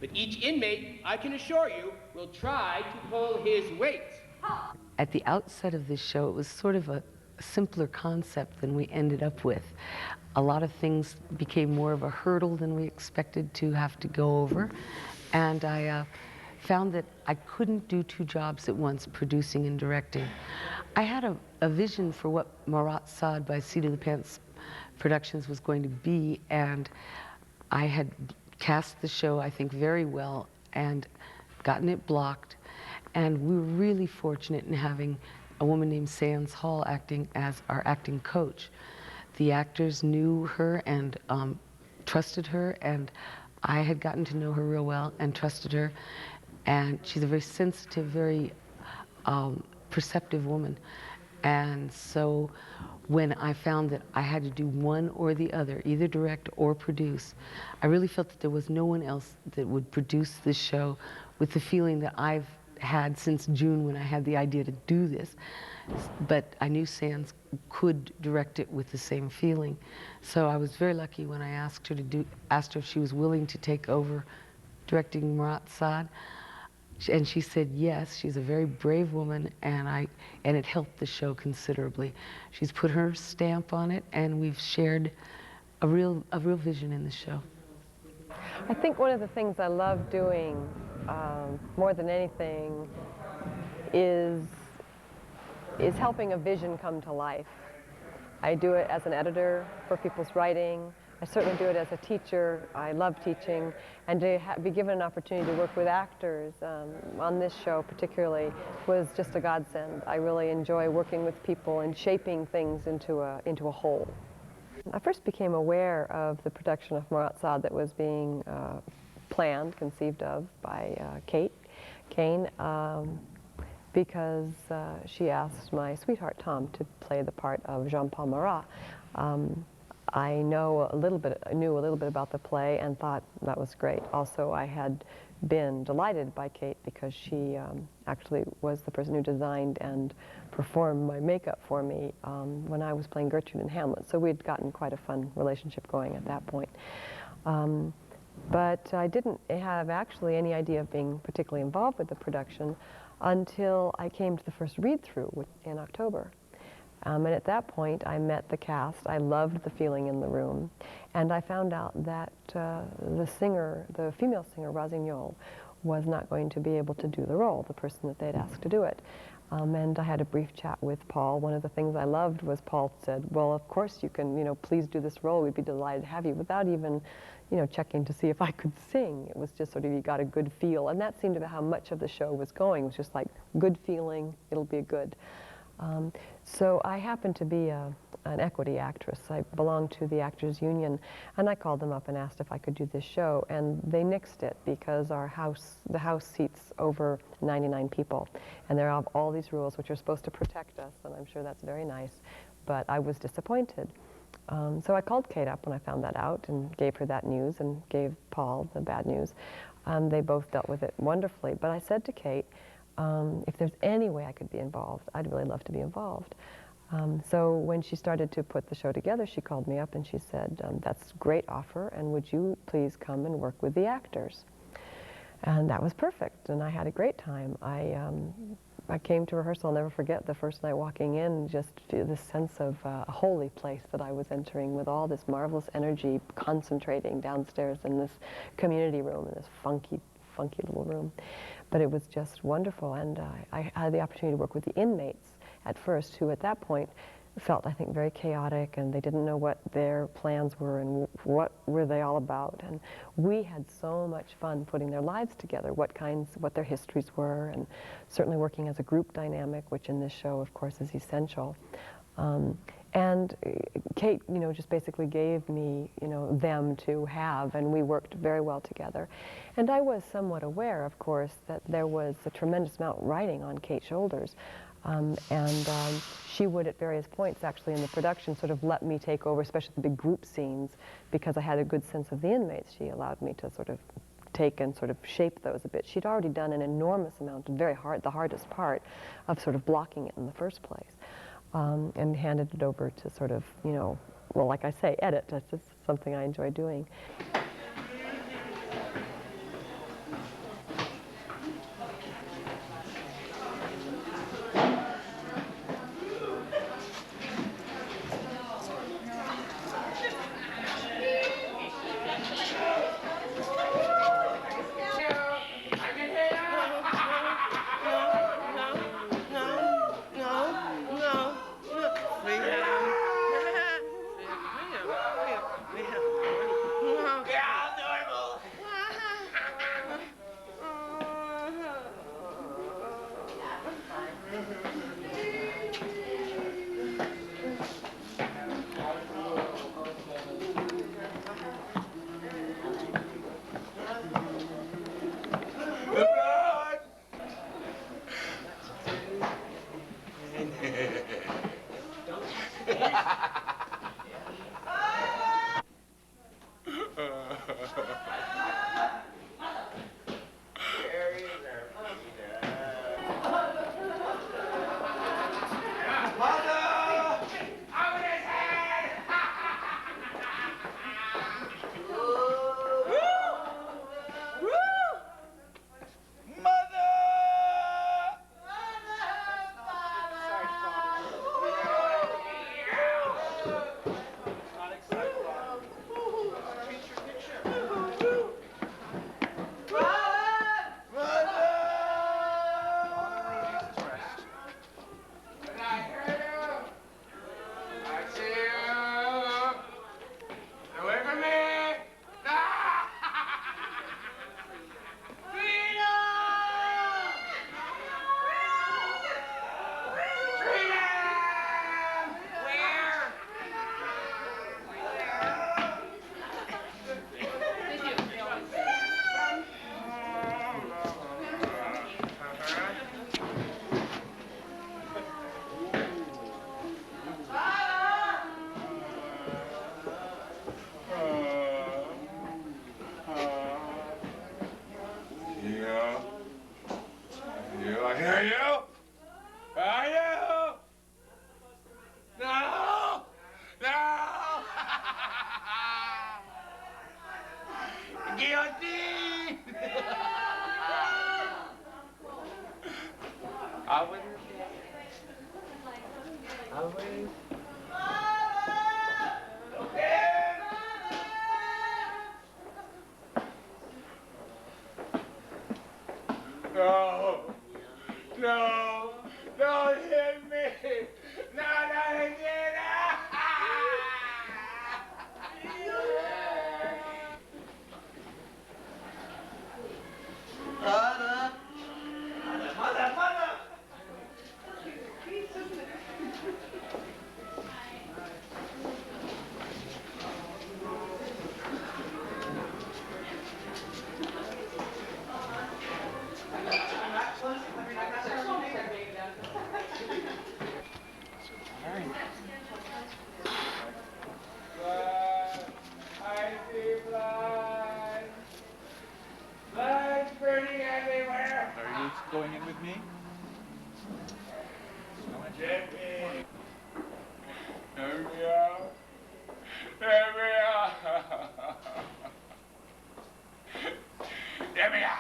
but each inmate, I can assure you, will try to pull his weight. At the outset of this show, it was sort of a simpler concept than we ended up with. A lot of things became more of a hurdle than we expected to have to go over. And I found that I couldn't do 2 jobs at once, producing and directing. I had a vision for what Marat Sade by Seat of the Pants Productions was going to be, and I had cast the show, I think, very well and gotten it blocked. And we were really fortunate in having a woman named Sands Hall acting as our acting coach. The actors knew her and trusted her, and I had gotten to know her real well and trusted her. And she's a very sensitive, very perceptive woman. And so when I found that I had to do one or the other, either direct or produce, I really felt that there was no one else that would produce this show with the feeling that I've had since June when I had the idea to do this. But I knew Sands could direct it with the same feeling. So I was very lucky when I asked her if she was willing to take over directing Marat Sade. And she said yes. She's a very brave woman, and it helped the show considerably. She's put her stamp on it, and we've shared a real vision in the show. I think one of the things I love doing more than anything is helping a vision come to life. I do it as an editor for people's writing. I certainly do it as a teacher. I love teaching, and to be given an opportunity to work with actors on this show particularly was just a godsend. I really enjoy working with people and shaping things into a whole. I first became aware of the production of Marat Sade that was being planned, conceived of by Kate Kane, because she asked my sweetheart Tom to play the part of Jean-Paul Marat. I knew a little bit about the play and thought that was great. Also, I had been delighted by Kate because she actually was the person who designed and performed my makeup for me when I was playing Gertrude in Hamlet. So we'd gotten quite a fun relationship going at that point. But I didn't have actually any idea of being particularly involved with the production until I came to the first read-through in October. And at that point, I met the cast. I loved the feeling in the room. And I found out that the female singer, Rossignol, was not going to be able to do the role, the person that they'd asked to do it. And I had a brief chat with Paul. One of the things I loved was Paul said, well, of course you can, please do this role. We'd be delighted to have you, without even, checking to see if I could sing. It was just sort of, you got a good feel. And that seemed to be how much of the show was going. It was just like, good feeling, it'll be good. So I happened to be an equity actress. I belonged to the Actors Union, and I called them up and asked if I could do this show, and they nixed it because the house seats over 99 people, and there are all these rules which are supposed to protect us, and I'm sure that's very nice, but I was disappointed. So I called Kate up when I found that out and gave her that news and gave Paul the bad news. They both dealt with it wonderfully, but I said to Kate, if there's any way I could be involved, I'd really love to be involved. So when she started to put the show together, she called me up and she said, that's a great offer, and would you please come and work with the actors? And that was perfect, and I had a great time. I came to rehearsal, I'll never forget the first night walking in, just this sense of a holy place that I was entering with all this marvelous energy concentrating downstairs in this community room, in this funky little room. But it was just wonderful, and I had the opportunity to work with the inmates at first, who at that point felt, I think, very chaotic, and they didn't know what their plans were and what were they all about. And we had so much fun putting their lives together, what their histories were, and certainly working as a group dynamic, which in this show, of course, is essential. And Kate, just basically gave me, them to have, and we worked very well together. And I was somewhat aware, of course, that there was a tremendous amount riding on Kate's shoulders. She would, at various points, actually, in the production, sort of let me take over, especially the big group scenes, because I had a good sense of the inmates. She allowed me to sort of take and sort of shape those a bit. She'd already done an enormous amount, the hardest part of sort of blocking it in the first place. And handed it over to sort of, well, like I say, edit. That's just something I enjoy doing. guillotine! Always. Always. No, no, don't hit me! No, not again! Mother! Mother, mother! Blood, I see blood. Blood's burning everywhere. Are you going in with me? Jimmy. Let me out. Let me out. Let me out.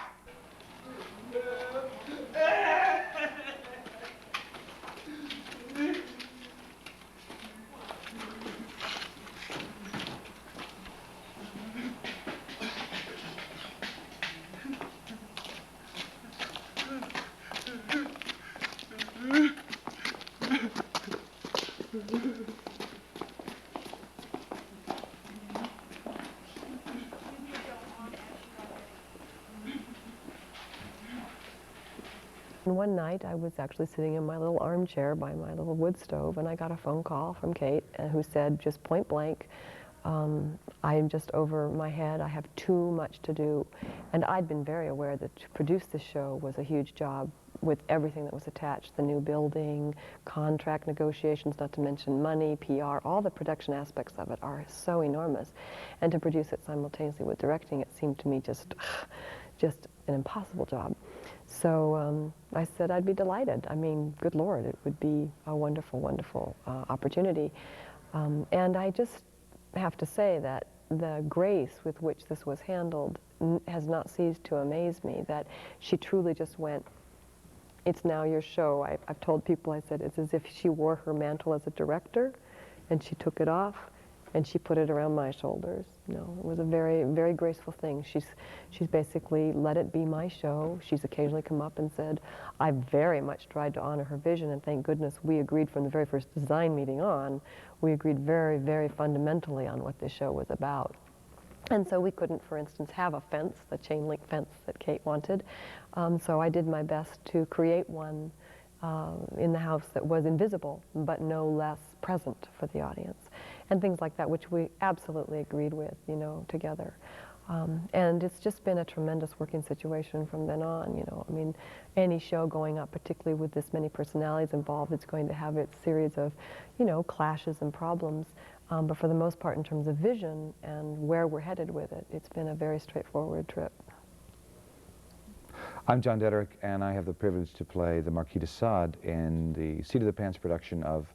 And one night I was actually sitting in my little armchair by my little wood stove, and I got a phone call from Kate who said, just point blank, I'm just over my head, I have too much to do. And I'd been very aware that to produce this show was a huge job with everything that was attached, the new building, contract negotiations, not to mention money, PR, all the production aspects of it are so enormous. And to produce it simultaneously with directing, it seemed to me just an impossible job. So I said I'd be delighted. I mean, good Lord, it would be a wonderful, wonderful opportunity. And I just have to say that the grace with which this was handled has not ceased to amaze me, that she truly just went, it's now your show. I've told people, I said, it's as if she wore her mantle as a director, and she took it off, and she put it around my shoulders. You know, it was a very, very graceful thing. She's basically let it be my show. She's occasionally come up and said, I very much tried to honor her vision, and thank goodness we agreed from the very first design meeting on. We agreed very, very fundamentally on what this show was about. And so we couldn't, for instance, have a fence, the chain link fence that Kate wanted. So I did my best to create one in the house that was invisible, but no less present for the audience. And things like that, which we absolutely agreed with, you know, together. And it's just been a tremendous working situation from then on, you know. I mean, any show going up, particularly with this many personalities involved, it's going to have its series of, you know, clashes and problems. But for the most part, in terms of vision and where we're headed with it, it's been a very straightforward trip. I'm John Dederick, and I have the privilege to play the Marquis de Sade in the Seat of the Pants production of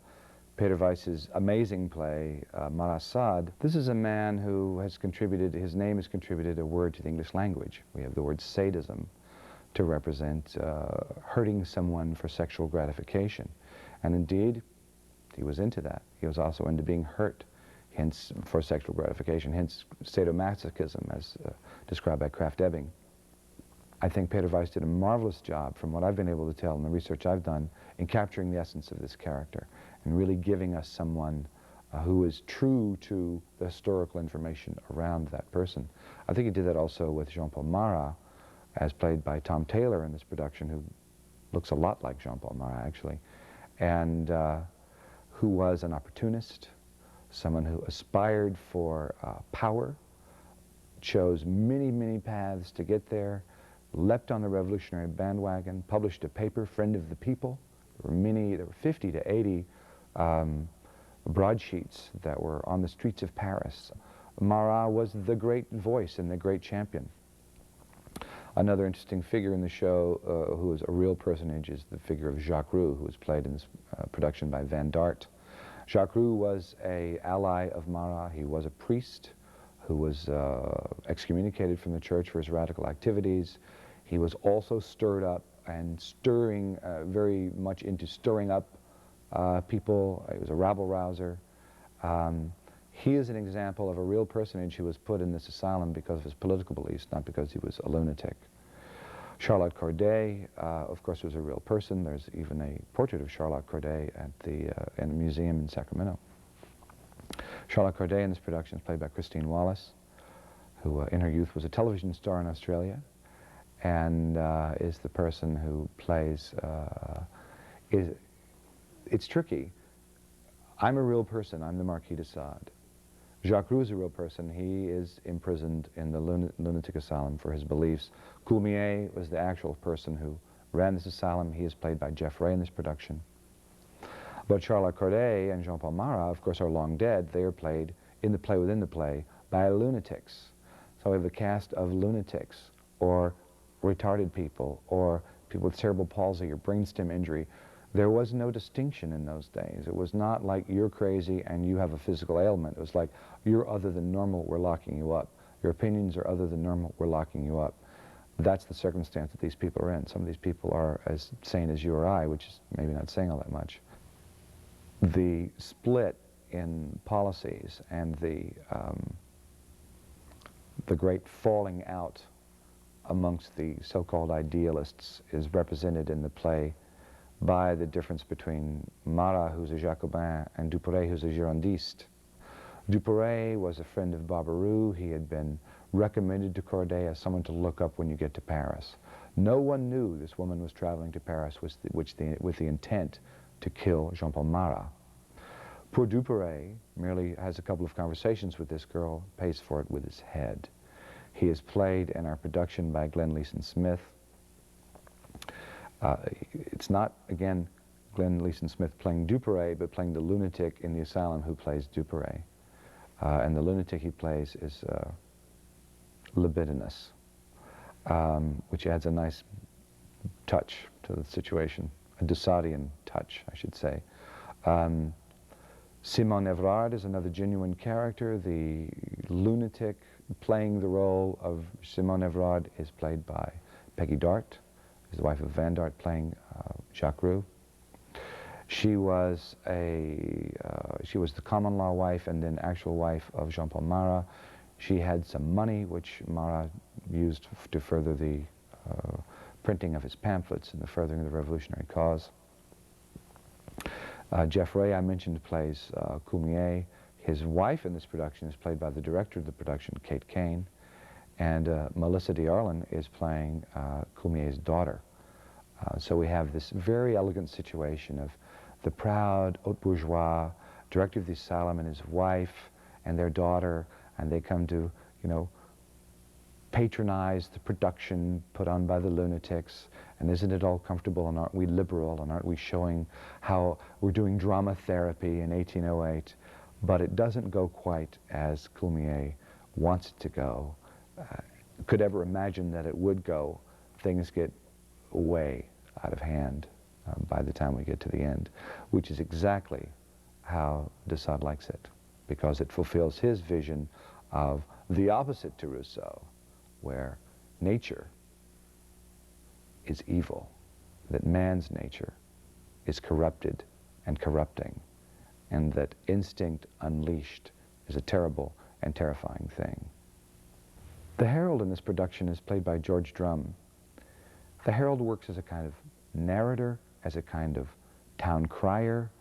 Peter Weiss's amazing play, Marat Sade. This is a man who has contributed, his name has contributed a word to the English language. We have the word sadism to represent hurting someone for sexual gratification. And indeed, he was into that. He was also into being hurt, hence for sexual gratification, hence sadomasochism as described by Krafft-Ebing. I think Peter Weiss did a marvelous job, from what I've been able to tell in the research I've done, in capturing the essence of this character and really giving us someone who is true to the historical information around that person. I think he did that also with Jean-Paul Marat, as played by Tom Taylor in this production, who looks a lot like Jean-Paul Marat, actually, and who was an opportunist, someone who aspired for power, chose many, many paths to get there, leapt on the revolutionary bandwagon, published a paper, Friend of the People. There were 50 to 80 broadsheets that were on the streets of Paris. Marat was the great voice and the great champion. Another interesting figure in the show, who is a real personage, is the figure of Jacques Roux, who was played in this production by Van Dart. Jacques Roux was an ally of Marat. He was a priest who was excommunicated from the church for his radical activities. He was also stirred up and stirring, very much into stirring up people. He was a rabble-rouser. He is an example of a real personage who was put in this asylum because of his political beliefs, not because he was a lunatic. Charlotte Corday, of course, was a real person. There's even a portrait of Charlotte Corday at in a museum in Sacramento. Charlotte Corday in this production is played by Christine Wallace, who in her youth was a television star in Australia, and is the person who plays, it's tricky. I'm a real person, I'm the Marquis de Sade. Jacques Roux is a real person. He is imprisoned in the lunatic asylum for his beliefs. Coulmier was the actual person who ran this asylum. He is played by Jeff Ray in this production. But Charlotte Corday and Jean-Paul Marat, of course, are long dead. They are played in the play within the play by lunatics. So we have a cast of lunatics, or retarded people, or people with cerebral palsy or brainstem injury. There was no distinction in those days. It was not like you're crazy and you have a physical ailment. It was like, you're other than normal, we're locking you up. Your opinions are other than normal, we're locking you up. That's the circumstance that these people are in. Some of these people are as sane as you or I, which is maybe not saying all that much. The split in policies and the great falling out amongst the so-called idealists is represented in the play by the difference between Marat, who's a Jacobin, and Duperré, who's a Girondiste. Duperré was a friend of Barbaroux. He had been recommended to Corday as someone to look up when you get to Paris. No one knew this woman was traveling to Paris with the intent to kill Jean-Paul Marat. Poor Duperré merely has a couple of conversations with this girl, pays for it with his head. He is played in our production by Glenn Leeson Smith. It's not, again, Glenn Leeson Smith playing Duperré, but playing the lunatic in the asylum who plays Duperré. And the lunatic he plays is libidinous, which adds a nice touch to the situation, a de Sadean touch, I should say. Simon Evrard is another genuine character. The lunatic playing the role of Simon Evrard is played by Peggy Dart, who's the wife of Van Dart, playing Jacques Roux. She was the common law wife and then actual wife of Jean-Paul Marat. She had some money which Marat used to further the printing of his pamphlets and the furthering of the revolutionary cause. Jeff Ray, I mentioned, plays Coulmier. His wife in this production is played by the director of the production, Kate Kane, and Melissa d'Arlen is playing Coulmier's daughter. So we have this very elegant situation of the proud haute bourgeois, director of the asylum, and his wife and their daughter, and they come to, you know, patronize the production put on by the lunatics, and isn't it all comfortable, and aren't we liberal, and aren't we showing how we're doing drama therapy in 1808? But it doesn't go quite as Coulmier wants it to go. Could ever imagine that it would go. Things get way out of hand by the time we get to the end, which is exactly how de Sade likes it, because it fulfills his vision of the opposite to Rousseau, where nature is evil, that man's nature is corrupted and corrupting, and that instinct unleashed is a terrible and terrifying thing. The herald in this production is played by George Drum. The herald works as a kind of narrator, as a kind of town crier,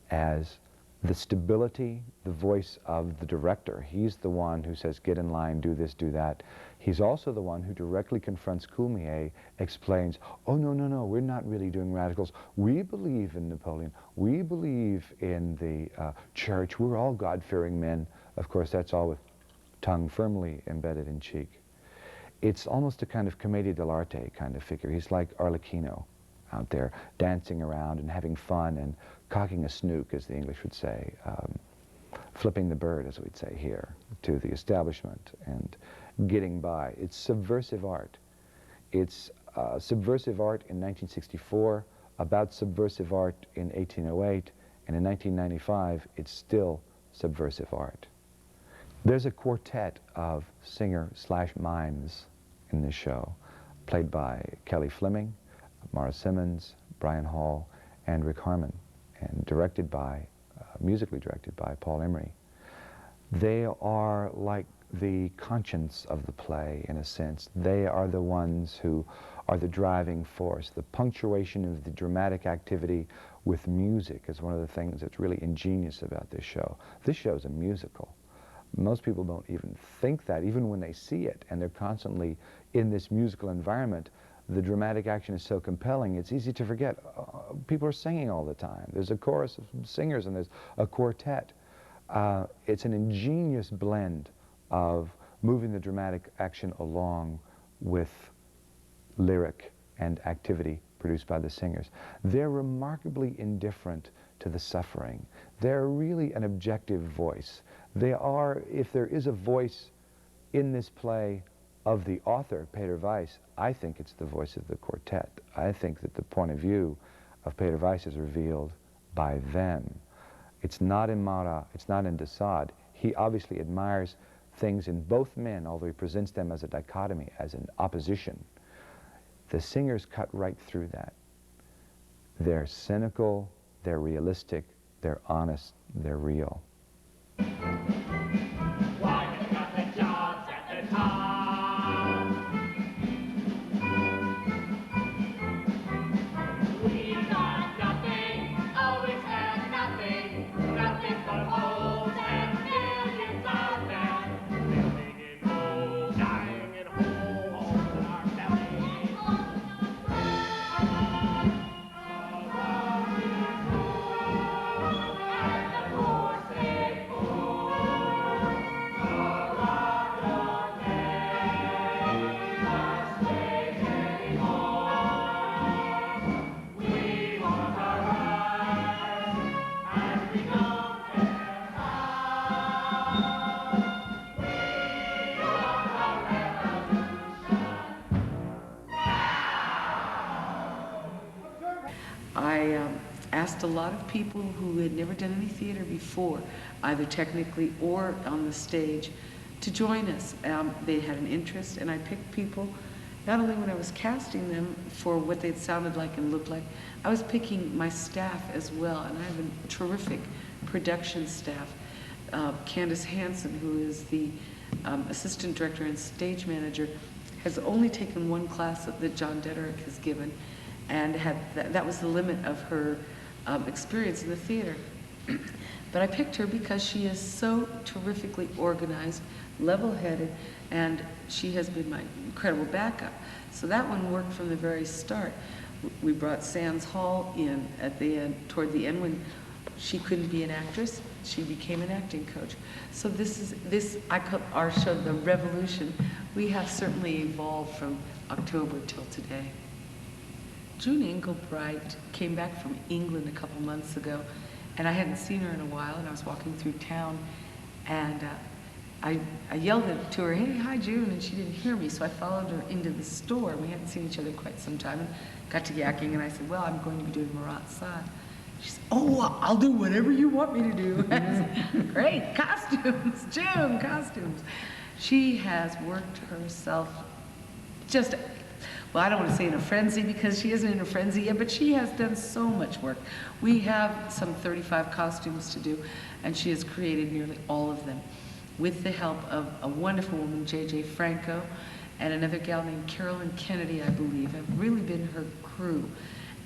as the stability, the voice of the director. He's the one who says, get in line, do this, do that. He's also the one who directly confronts Coulmier, explains, oh, no, no, no, we're not really doing radicals. We believe in Napoleon. We believe in the church. We're all God-fearing men. Of course, that's all with tongue firmly embedded in cheek. It's almost a kind of commedia dell'arte kind of figure. He's like Arlecchino out there dancing around and having fun and cocking a snook, as the English would say, flipping the bird, as we'd say here, to the establishment and getting by. It's subversive art. It's subversive art in 1964, about subversive art in 1808, and in 1995, it's still subversive art. There's a quartet of singer/mimes in this show, played by Kelly Fleming, Mara Simmons, Brian Hall, and Rick Harmon, and directed by, musically directed by Paul Emery. They are like the conscience of the play, in a sense. They are the ones who are the driving force. The punctuation of the dramatic activity with music is one of the things that's really ingenious about this show. This show is a musical. Most people don't even think that, even when they see it, and they're constantly in this musical environment. The dramatic action is so compelling, it's easy to forget. People are singing all the time. There's a chorus of singers and there's a quartet. It's an ingenious blend of moving the dramatic action along with lyric and activity produced by the singers. They're remarkably indifferent to the suffering. They're really an objective voice. They are, if there is a voice in this play of the author, Peter Weiss, I think it's the voice of the quartet. I think that the point of view of Peter Weiss is revealed by them. It's not in Marat, it's not in de Sade. He obviously admires things in both men, although he presents them as a dichotomy, as an opposition. The singers cut right through that. They're cynical, they're realistic, they're honest, they're real. Asked a lot of people who had never done any theater before, either technically or on the stage, to join us. They had an interest, and I picked people, not only when I was casting them for what they'd sounded like and looked like, I was picking my staff as well, and I have a terrific production staff. Candace Hansen, who is the assistant director and stage manager, has only taken one class that John Dederick has given, and that was the limit of her experience in the theater. But I picked her because she is so terrifically organized, level-headed, and she has been my incredible backup. So that one worked from the very start. We brought Sands Hall in at the end, toward the end, when she couldn't be an actress. She became an acting coach. So I call our show the revolution. We have certainly evolved from October till today. June Englebright came back from England a couple months ago, and I hadn't seen her in a while, and I was walking through town, and I yelled to her, "Hey, hi, June," and she didn't hear me, so I followed her into the store. We hadn't seen each other quite some time, and got to yakking, and I said, "Well, I'm going to be doing Marat Sade." She said, "Oh, I'll do whatever you want me to do." I said, "Great, costumes, June, costumes." She has worked herself just, well, I don't want to say in a frenzy, because she isn't in a frenzy yet, but she has done so much work. We have some 35 costumes to do, and she has created nearly all of them with the help of a wonderful woman, J.J. Franco, and another gal named Carolyn Kennedy, I believe, have really been her crew.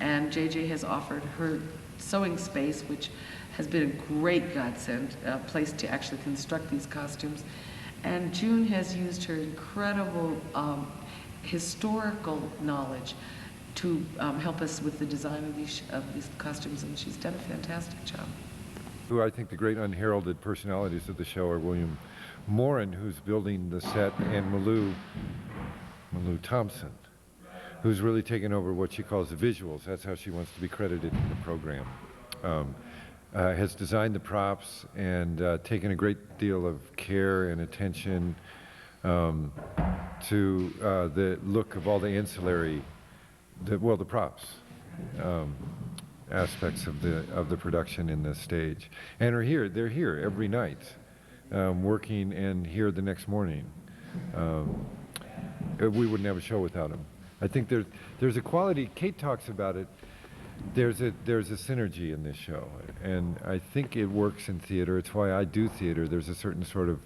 And J.J. has offered her sewing space, which has been a great godsend, a place to actually construct these costumes. And June has used her incredible historical knowledge to help us with the design of these costumes, and she's done a fantastic job. Who I think the great unheralded personalities of the show are William Morin, who's building the set, and Malou Thompson, who's really taken over what she calls the visuals. That's how she wants to be credited in the program. Has designed the props and taken a great deal of care and attention to the look of all the ancillary, the props aspects of the production in the stage, and they're here every night. working and here the next morning. We wouldn't have a show without them. I think there's a quality. Kate talks about it. There's a synergy in this show, and I think it works in theater. It's why I do theater. There's a certain sort of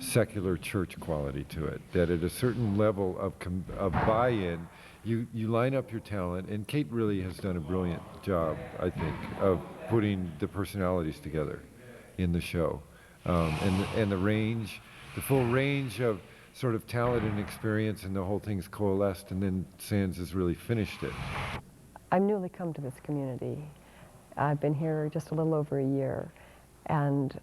secular church quality to it, that at a certain level of buy-in, you line up your talent, and Kate really has done a brilliant job, I think, of putting the personalities together in the show, and the range, the full range of sort of talent and experience, and the whole thing's coalesced, and then Sands has really finished it. I'm newly come to this community. I've been here just a little over a year, and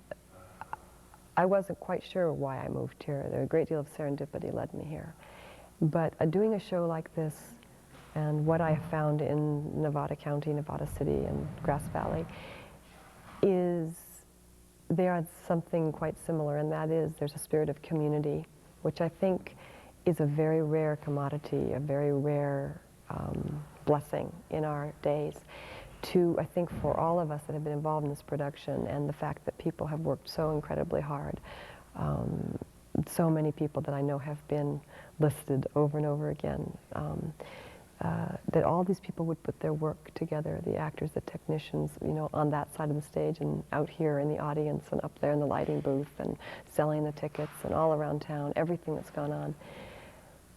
I wasn't quite sure why I moved here. There, a great deal of serendipity led me here. But doing a show like this, and what I have found in Nevada County, Nevada City, and Grass Valley, is there is something quite similar, and that is there's a spirit of community, which I think is a very rare commodity, a very rare blessing in our days. I think for all of us that have been involved in this production, and the fact that people have worked so incredibly hard, so many people that I know have been listed over and over again, that all these people would put their work together, the actors, the technicians, you know, on that side of the stage and out here in the audience and up there in the lighting booth and selling the tickets and all around town, everything that's gone on.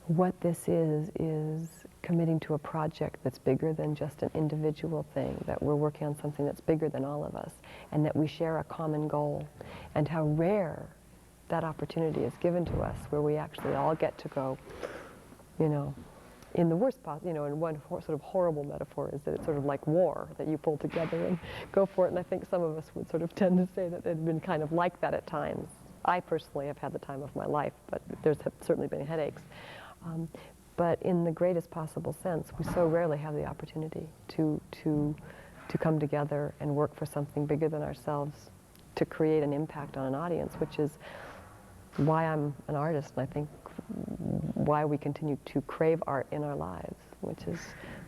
What this is committing to a project that's bigger than just an individual thing, that we're working on something that's bigger than all of us, and that we share a common goal, and how rare that opportunity is given to us, where we actually all get to go, you know, in the worst possible, you know, in one sort of horrible metaphor is that it's sort of like war, that you pull together and go for it, and I think some of us would sort of tend to say that it had been kind of like that at times. I personally have had the time of my life, but there's certainly been headaches. But in the greatest possible sense, we so rarely have the opportunity to come together and work for something bigger than ourselves, to create an impact on an audience, which is why I'm an artist, and I think why we continue to crave art in our lives, which is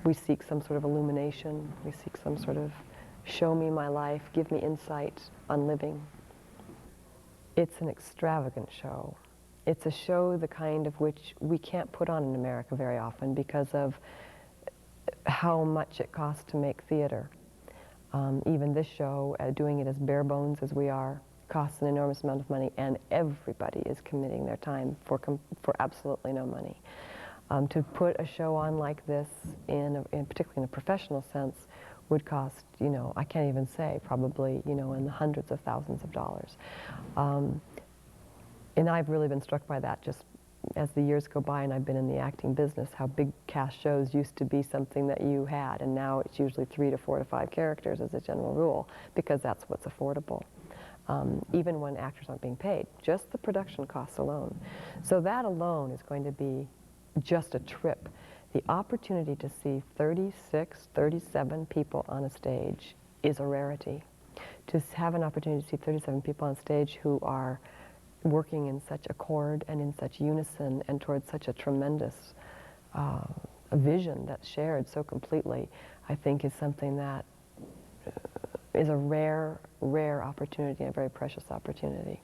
we seek some sort of illumination, we seek some sort of show me my life, give me insight on living. It's an extravagant show. It's a show the kind of which we can't put on in America very often because of how much it costs to make theater. Even this show, doing it as bare bones as we are, costs an enormous amount of money, and everybody is committing their time for absolutely no money. To put a show on like this, particularly in a professional sense, would cost, you know, I can't even say, probably, you know, in the hundreds of thousands of dollars. And I've really been struck by that just as the years go by and I've been in the acting business, how big cast shows used to be something that you had, and now it's usually 3 to 4 to 5 characters as a general rule, because that's what's affordable. Even when actors aren't being paid, just the production costs alone. So that alone is going to be just a trip. The opportunity to see 36, 37 people on a stage is a rarity. To have an opportunity to see 37 people on stage who are working in such accord and in such unison and towards such a tremendous vision that's shared so completely, I think is something that is a rare, rare opportunity, a very precious opportunity.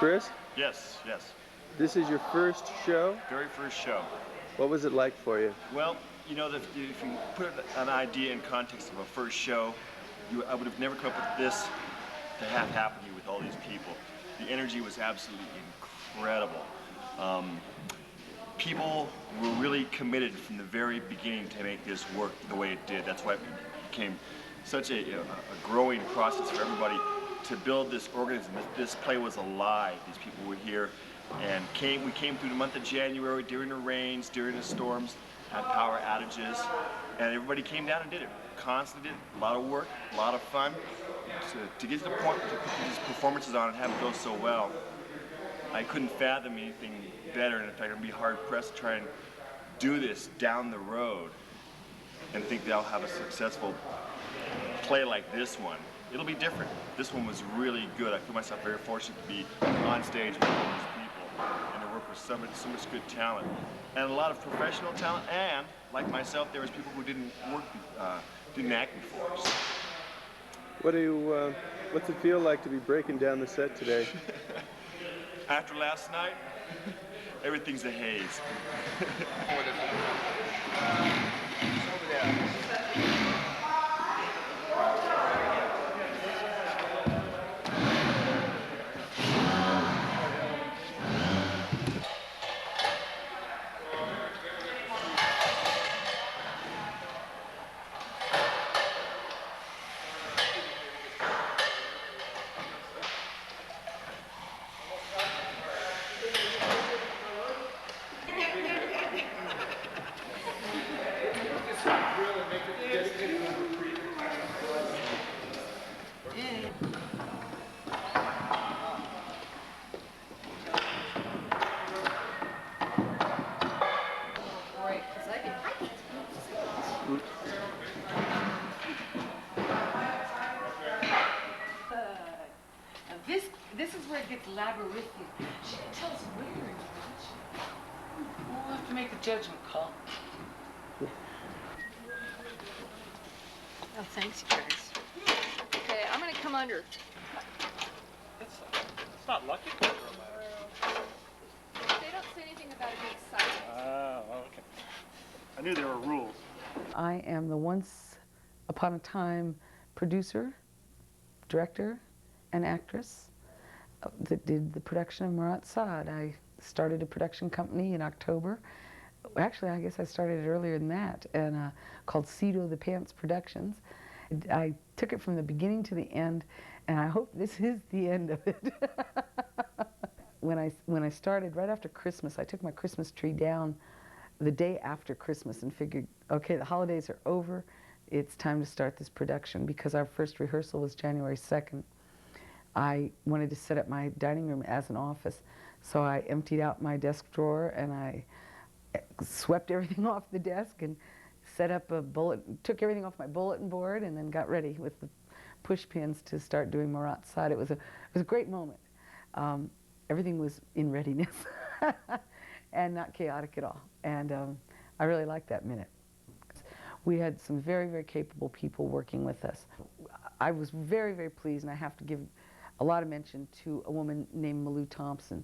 Chris? Yes, yes. This is your first show? Very first show. What was it like for you? Well, you know, if you put an idea in context of a first show, I would have never come up with this to have happen here with all these people. The energy was absolutely incredible. People were really committed from the very beginning to make this work the way it did. That's why it became such a growing process for everybody to build this organism. This play was alive. These people were here and we came through the month of January during the rains, during the storms, had power outages, and everybody came down and did it. Constantly did a lot of work, a lot of fun. To get to the point to put these performances on and have it go so well, I couldn't fathom anything better, and in fact, I'd be hard-pressed to try and do this down the road and think that I'll have a successful play like this one. It'll be different. This one was really good. I feel myself very fortunate to be on stage with all these people and to work with so much good talent. And a lot of professional talent, and like myself, there was people who didn't act before. So. What's it feel like to be breaking down the set today? After last night, everything's a haze. This is where it gets labyrinthic. She didn't tell us where it was. We'll have to make a judgment call. Oh, thanks, you guys. Okay, I'm gonna come under. It's not lucky. They don't say anything about it being silent. Oh, okay. I knew there were rules. I am the once upon a time producer, director, and actress that did the production of Marat Sade. I started a production company in October. Actually, I guess I started it earlier than that, and called Sade the Pants Productions. I took it from the beginning to the end, and I hope this is the end of it. When I started, right after Christmas, I took my Christmas tree down the day after Christmas and figured, okay, the holidays are over. It's time to start this production, because our first rehearsal was January 2nd. I wanted to set up my dining room as an office, so I emptied out my desk drawer and I swept everything off the desk and set up took everything off my bulletin board, and then got ready with the push pins to start doing Marat Sade. It was a great moment. Everything was in readiness and not chaotic at all, and I really liked that minute. We had some very, very capable people working with us. I was very, very pleased, and I have to give a lot of mention to a woman named Marat Thompson.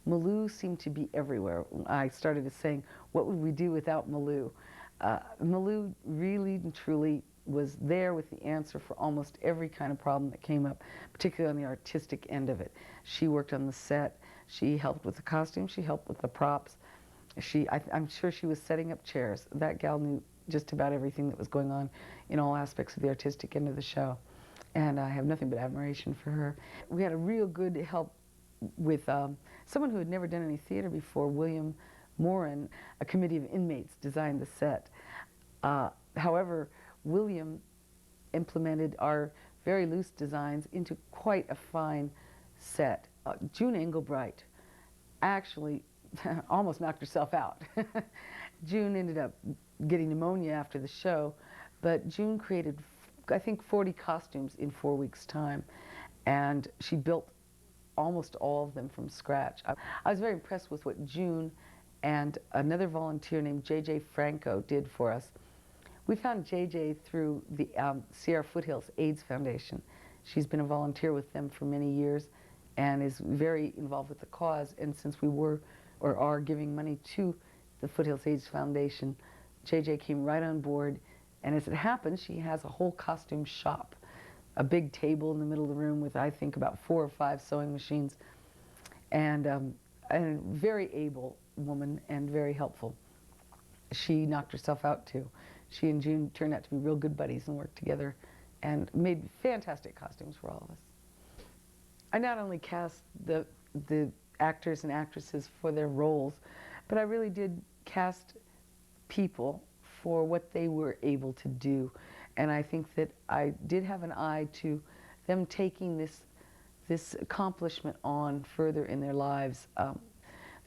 Marat seemed to be everywhere. I started saying, what would we do without Marat? Marat really and truly was there with the answer for almost every kind of problem that came up, particularly on the artistic end of it. She worked on the set, she helped with the costumes, she helped with the props. I'm sure she was setting up chairs. That gal knew just about everything that was going on in all aspects of the artistic end of the show. And I have nothing but admiration for her. We had a real good help with someone who had never done any theater before, William Morin. A committee of inmates designed the set. However, William implemented our very loose designs into quite a fine set. June Engelbright actually almost knocked herself out. June ended up getting pneumonia after the show, but June created, I think, 40 costumes in 4 weeks' time, and she built almost all of them from scratch. I was very impressed with what June and another volunteer named J.J. Franco did for us. We found J.J. through the Sierra Foothills AIDS Foundation. She's been a volunteer with them for many years. and is very involved with the cause. And since we were or are giving money to the Foothills AIDS Foundation, JJ came right on board. And as it happens, she has a whole costume shop, a big table in the middle of the room with, I think, about 4 or 5 sewing machines, and a very able woman and very helpful. She knocked herself out too. She and June turned out to be real good buddies and worked together and made fantastic costumes for all of us. I not only cast the actors and actresses for their roles, but I really did cast people for what they were able to do. And I think that I did have an eye to them taking this accomplishment on further in their lives.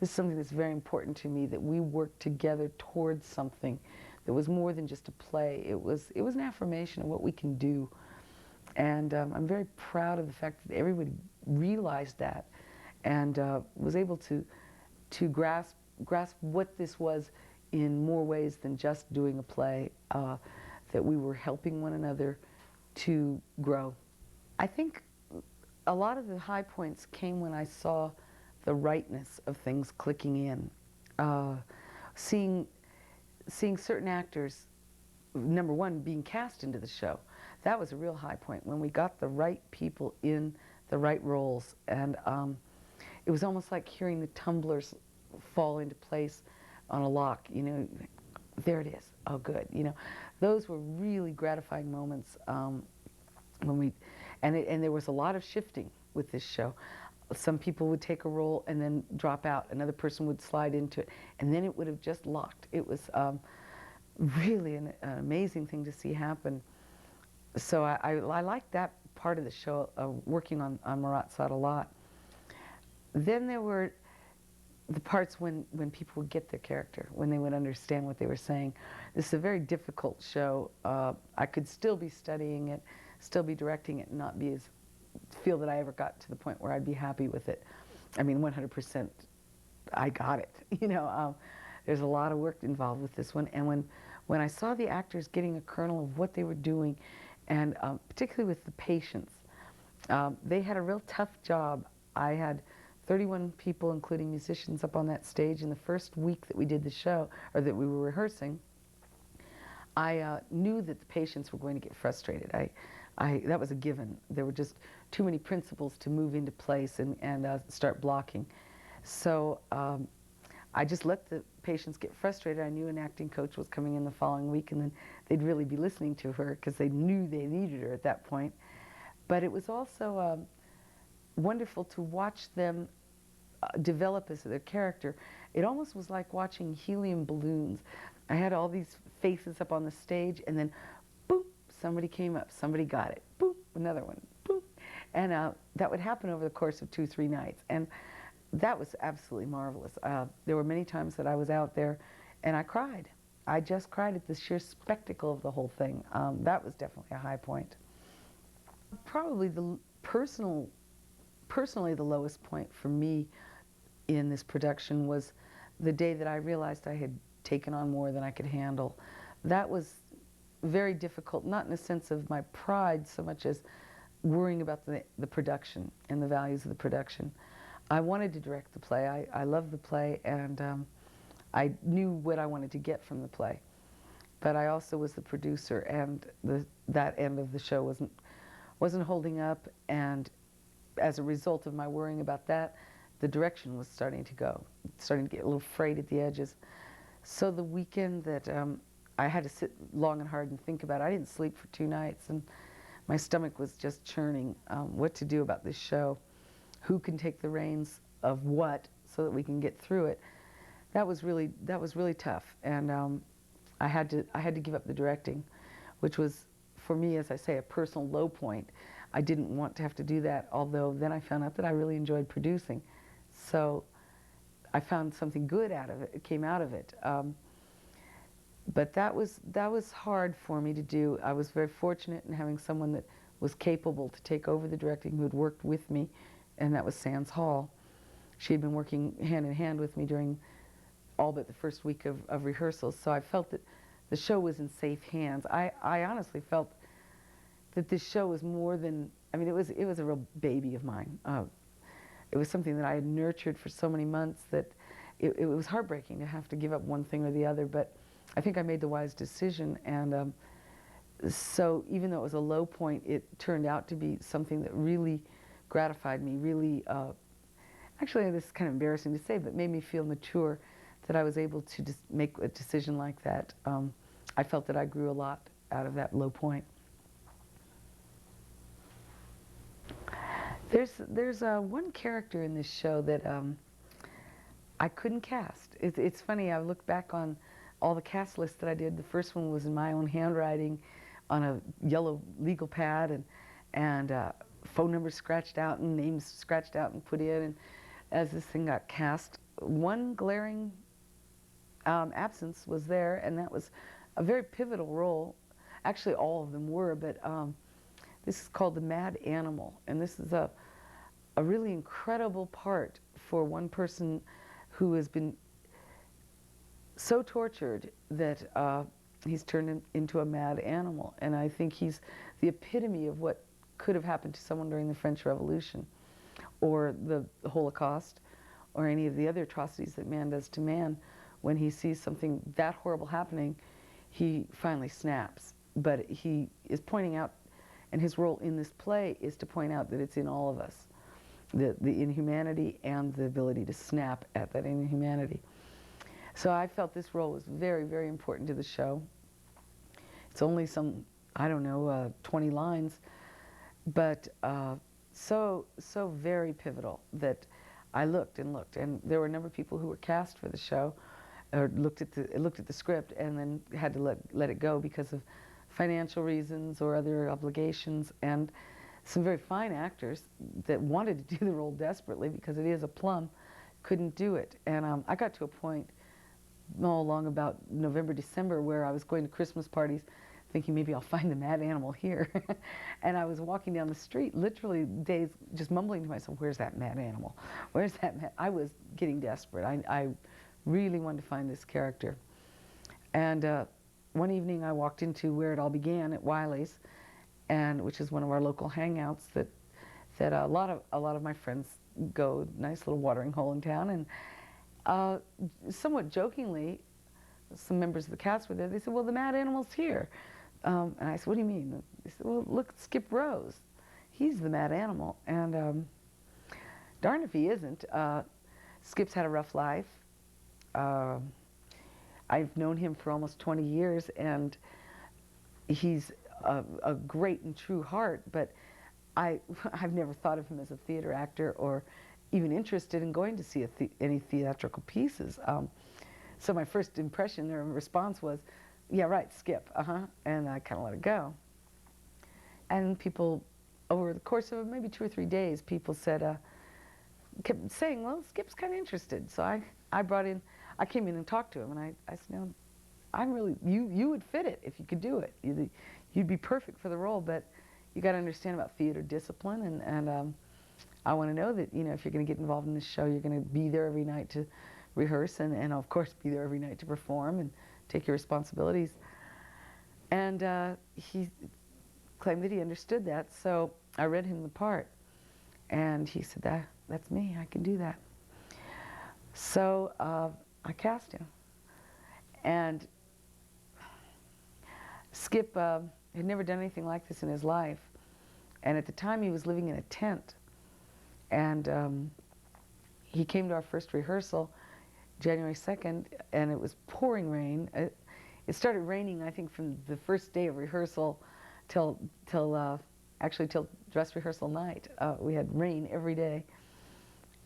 This is something that's very important to me, that we work together towards something that was more than just a play. It was an affirmation of what we can do. And I'm very proud of the fact that everybody realized that and was able to grasp what this was in more ways than just doing a play, that we were helping one another to grow. I think a lot of the high points came when I saw the rightness of things clicking in. Seeing certain actors, number one, being cast into the show. That was a real high point, when we got the right people in the right roles. And it was almost like hearing the tumblers fall into place on a lock, you know, there it is, oh good, you know. Those were really gratifying moments when we, and there was a lot of shifting with this show. Some people would take a role and then drop out, another person would slide into it, and then it would have just locked. It was really an amazing thing to see happen. So I liked that part of the show, working on Marat Sade a lot. Then there were the parts when people would get their character, when they would understand what they were saying. This is a very difficult show. I could still be studying it, still be directing it, and not feel that I ever got to the point where I'd be happy with it. I mean, 100%, I got it. You know, there's a lot of work involved with this one. And when I saw the actors getting a kernel of what they were doing, and particularly with the patients, they had a real tough job. I had 31 people, including musicians, up on that stage in the first week that we did the show, or that we were rehearsing. I knew that the patients were going to get frustrated. That was a given. There were just too many principles to move into place and start blocking. So I just let the patients get frustrated. I knew an acting coach was coming in the following week, and then they'd really be listening to her because they knew they needed her at that point. But it was also wonderful to watch them develop as their character. It almost was like watching helium balloons. I had all these faces up on the stage, and then boom, somebody came up, somebody got it, boom, another one, boom. And that would happen over the course of 2-3 nights. And that was absolutely marvelous. There were many times that I was out there and I cried. I just cried at the sheer spectacle of the whole thing. That was definitely a high point. Probably personally the lowest point for me in this production was the day that I realized I had taken on more than I could handle. That was very difficult, not in the sense of my pride so much as worrying about the production and the values of the production. I wanted to direct the play. I loved the play, and I knew what I wanted to get from the play. But I also was the producer, and that end of the show wasn't holding up, and as a result of my worrying about that, the direction was starting to get a little frayed at the edges. So the weekend that I had to sit long and hard and think about it, I didn't sleep for 2 nights, and my stomach was just churning what to do about this show. Who can take the reins of what so that we can get through it? That was really tough, and I had to give up the directing, which was, for me, as I say, a personal low point. I didn't want to have to do that, although then I found out that I really enjoyed producing. So I found something good out of it. It came out of it. But that was hard for me to do. I was very fortunate in having someone that was capable to take over the directing, who had worked with me, and that was Sands Hall. She had been working hand in hand with me during all but the first week of rehearsals, so I felt that the show was in safe hands. I honestly felt that this show was more than, I mean, it was a real baby of mine. it was something that I had nurtured for so many months that it was heartbreaking to have to give up one thing or the other, but I think I made the wise decision, and so even though it was a low point, it turned out to be something that really gratified me, really, actually this is kind of embarrassing to say, but made me feel mature that I was able to just make a decision like that. I felt that I grew a lot out of that low point. There's one character in this show that I couldn't cast. It's funny, I look back on all the cast lists that I did. The first one was in my own handwriting on a yellow legal pad, and phone numbers scratched out and names scratched out and put in. And as this thing got cast, one glaring absence was there, and that was a very pivotal role. Actually, all of them were, but this is called the Mad Animal, and this is a really incredible part for one person who has been so tortured that he's turned into a mad animal. And I think he's the epitome of what could have happened to someone during the French Revolution or the Holocaust or any of the other atrocities that man does to man. When he sees something that horrible happening, he finally snaps. But he is pointing out, and his role in this play is to point out that it's in all of us, the inhumanity and the ability to snap at that inhumanity. So I felt this role was very, very important to the show. It's only some, I don't know, 20 lines, but so very pivotal that I looked and looked, and there were a number of people who were cast for the show, or looked at the script and then had to let it go because of financial reasons or other obligations, and some very fine actors that wanted to do the role desperately because it is a plum couldn't do it. And I got to a point along about November, December, where I was going to Christmas parties thinking maybe I'll find the mad animal here. And I was walking down the street, literally days, just mumbling to myself, where's that mad animal? Where's that mad? I was getting desperate. I really wanted to find this character. And one evening I walked into where it all began at Wiley's, and which is one of our local hangouts that a lot of my friends go, nice little watering hole in town. And somewhat jokingly, some members of the cast were there. They said, well, the mad animal's here. And I said, what do you mean? They said, well, look, Skip Rose. He's the mad animal. And darn if he isn't. Skip's had a rough life. I've known him for almost 20 years, and he's a great and true heart, but I've never thought of him as a theater actor or even interested in going to see any theatrical pieces. So my first impression, their response was, yeah, right, Skip, and I kind of let it go. And people, over the course of maybe 2 or 3 days, people said, kept saying, well, Skip's kind of interested. So I came in and talked to him, and I said, no, I'm really, you would fit it if you could do it. You'd be perfect for the role, but you got to understand about theater discipline, and I want to know that, you know, if you're going to get involved in this show, you're going to be there every night to rehearse and of course be there every night to perform and take your responsibilities. And he claimed that he understood that, so I read him the part, and he said, that's me, I can do that. So I cast him, and Skip had never done anything like this in his life, and at the time he was living in a tent, and he came to our first rehearsal January 2nd, and it was pouring rain. It started raining, I think, from the first day of rehearsal till dress rehearsal night. We had rain every day,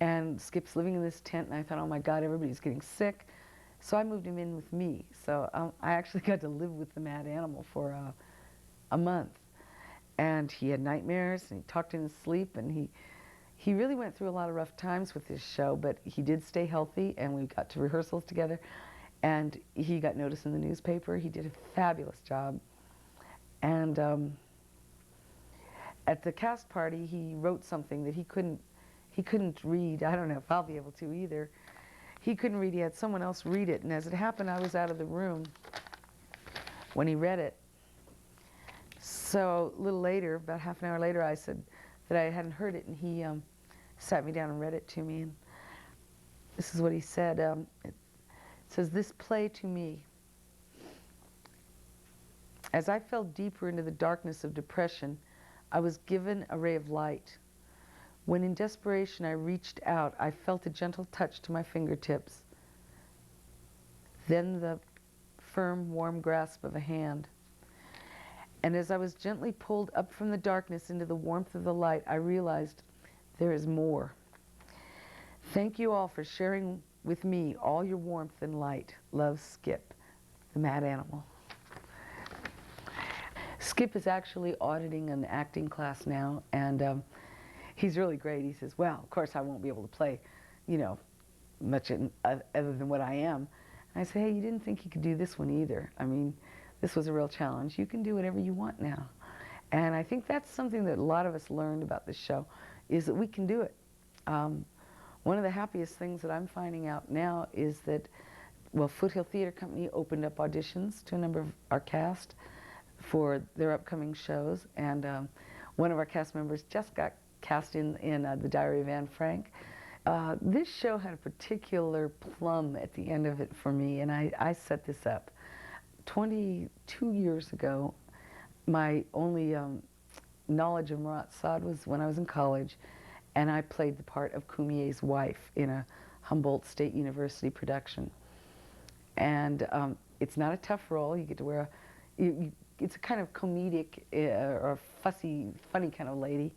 and Skip's living in this tent, and I thought, oh my God, everybody's getting sick. So I moved him in with me. So I actually got to live with the mad animal for a month. And he had nightmares, and he talked in his sleep, and he really went through a lot of rough times with this show, but he did stay healthy, and we got to rehearsals together, and he got noticed in the newspaper. He did a fabulous job. And at the cast party, he wrote something that he couldn't read. I don't know if I'll be able to either. He couldn't read. He had someone else read it, and as it happened, I was out of the room when he read it. So a little later, about half an hour later, I said that I hadn't heard it, and he sat me down and read it to me. And this is what he said. It says, "This play to me. As I fell deeper into the darkness of depression, I was given a ray of light. When in desperation I reached out, I felt a gentle touch to my fingertips. Then the firm, warm grasp of a hand. And as I was gently pulled up from the darkness into the warmth of the light, I realized there is more. Thank you all for sharing with me all your warmth and light. Love, Skip, the mad animal." Skip is actually auditing an acting class now, and he's really great. He says, "Well, of course I won't be able to play, you know, much other than what I am." And I say, "Hey, you didn't think you could do this one either. I mean, this was a real challenge. You can do whatever you want now." And I think that's something that a lot of us learned about this show, is that we can do it. One of the happiest things that I'm finding out now is that, well, Foothill Theater Company opened up auditions to a number of our cast for their upcoming shows, and one of our cast members just got cast in The Diary of Anne Frank. This show had a particular plum at the end of it for me, and I set this up. 22 years ago, my only knowledge of Marat Sade was when I was in college, and I played the part of Coumier's wife in a Humboldt State University production. And it's not a tough role. You get to wear it's a kind of comedic or fussy, funny kind of lady.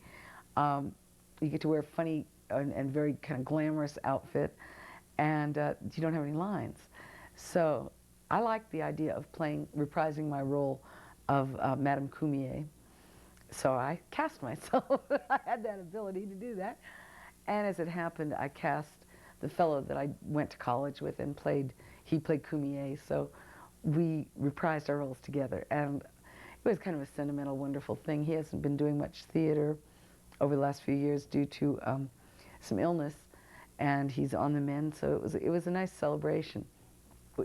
You get to wear a funny and very kind of glamorous outfit, and you don't have any lines. So I liked the idea of reprising my role of Madame Coumier. So I cast myself. I had that ability to do that. And as it happened, I cast the fellow that I went to college with, and he played Coumier. So we reprised our roles together. And it was kind of a sentimental, wonderful thing. He hasn't been doing much theater over the last few years due to some illness, and he's on the mend. So it was a nice celebration.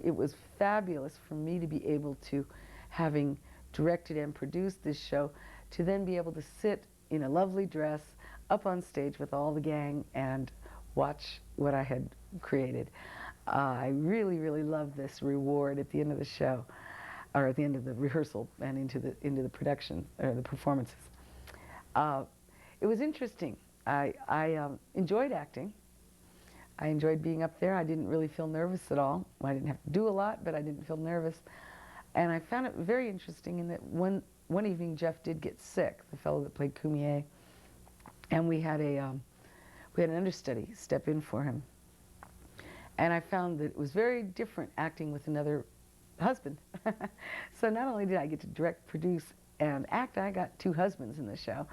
It was fabulous for me to be able to, having directed and produced this show, to then be able to sit in a lovely dress up on stage with all the gang and watch what I had created. I really, really love this reward at the end of the show, or at the end of the rehearsal and into the production, or the performances. It was interesting. I enjoyed acting. I enjoyed being up there. I didn't really feel nervous at all. I didn't have to do a lot, but I didn't feel nervous. And I found it very interesting in that one evening Jeff did get sick, the fellow that played Coumier, and we had an understudy step in for him. And I found that it was very different acting with another husband. So not only did I get to direct, produce, and act, I got two husbands in the show.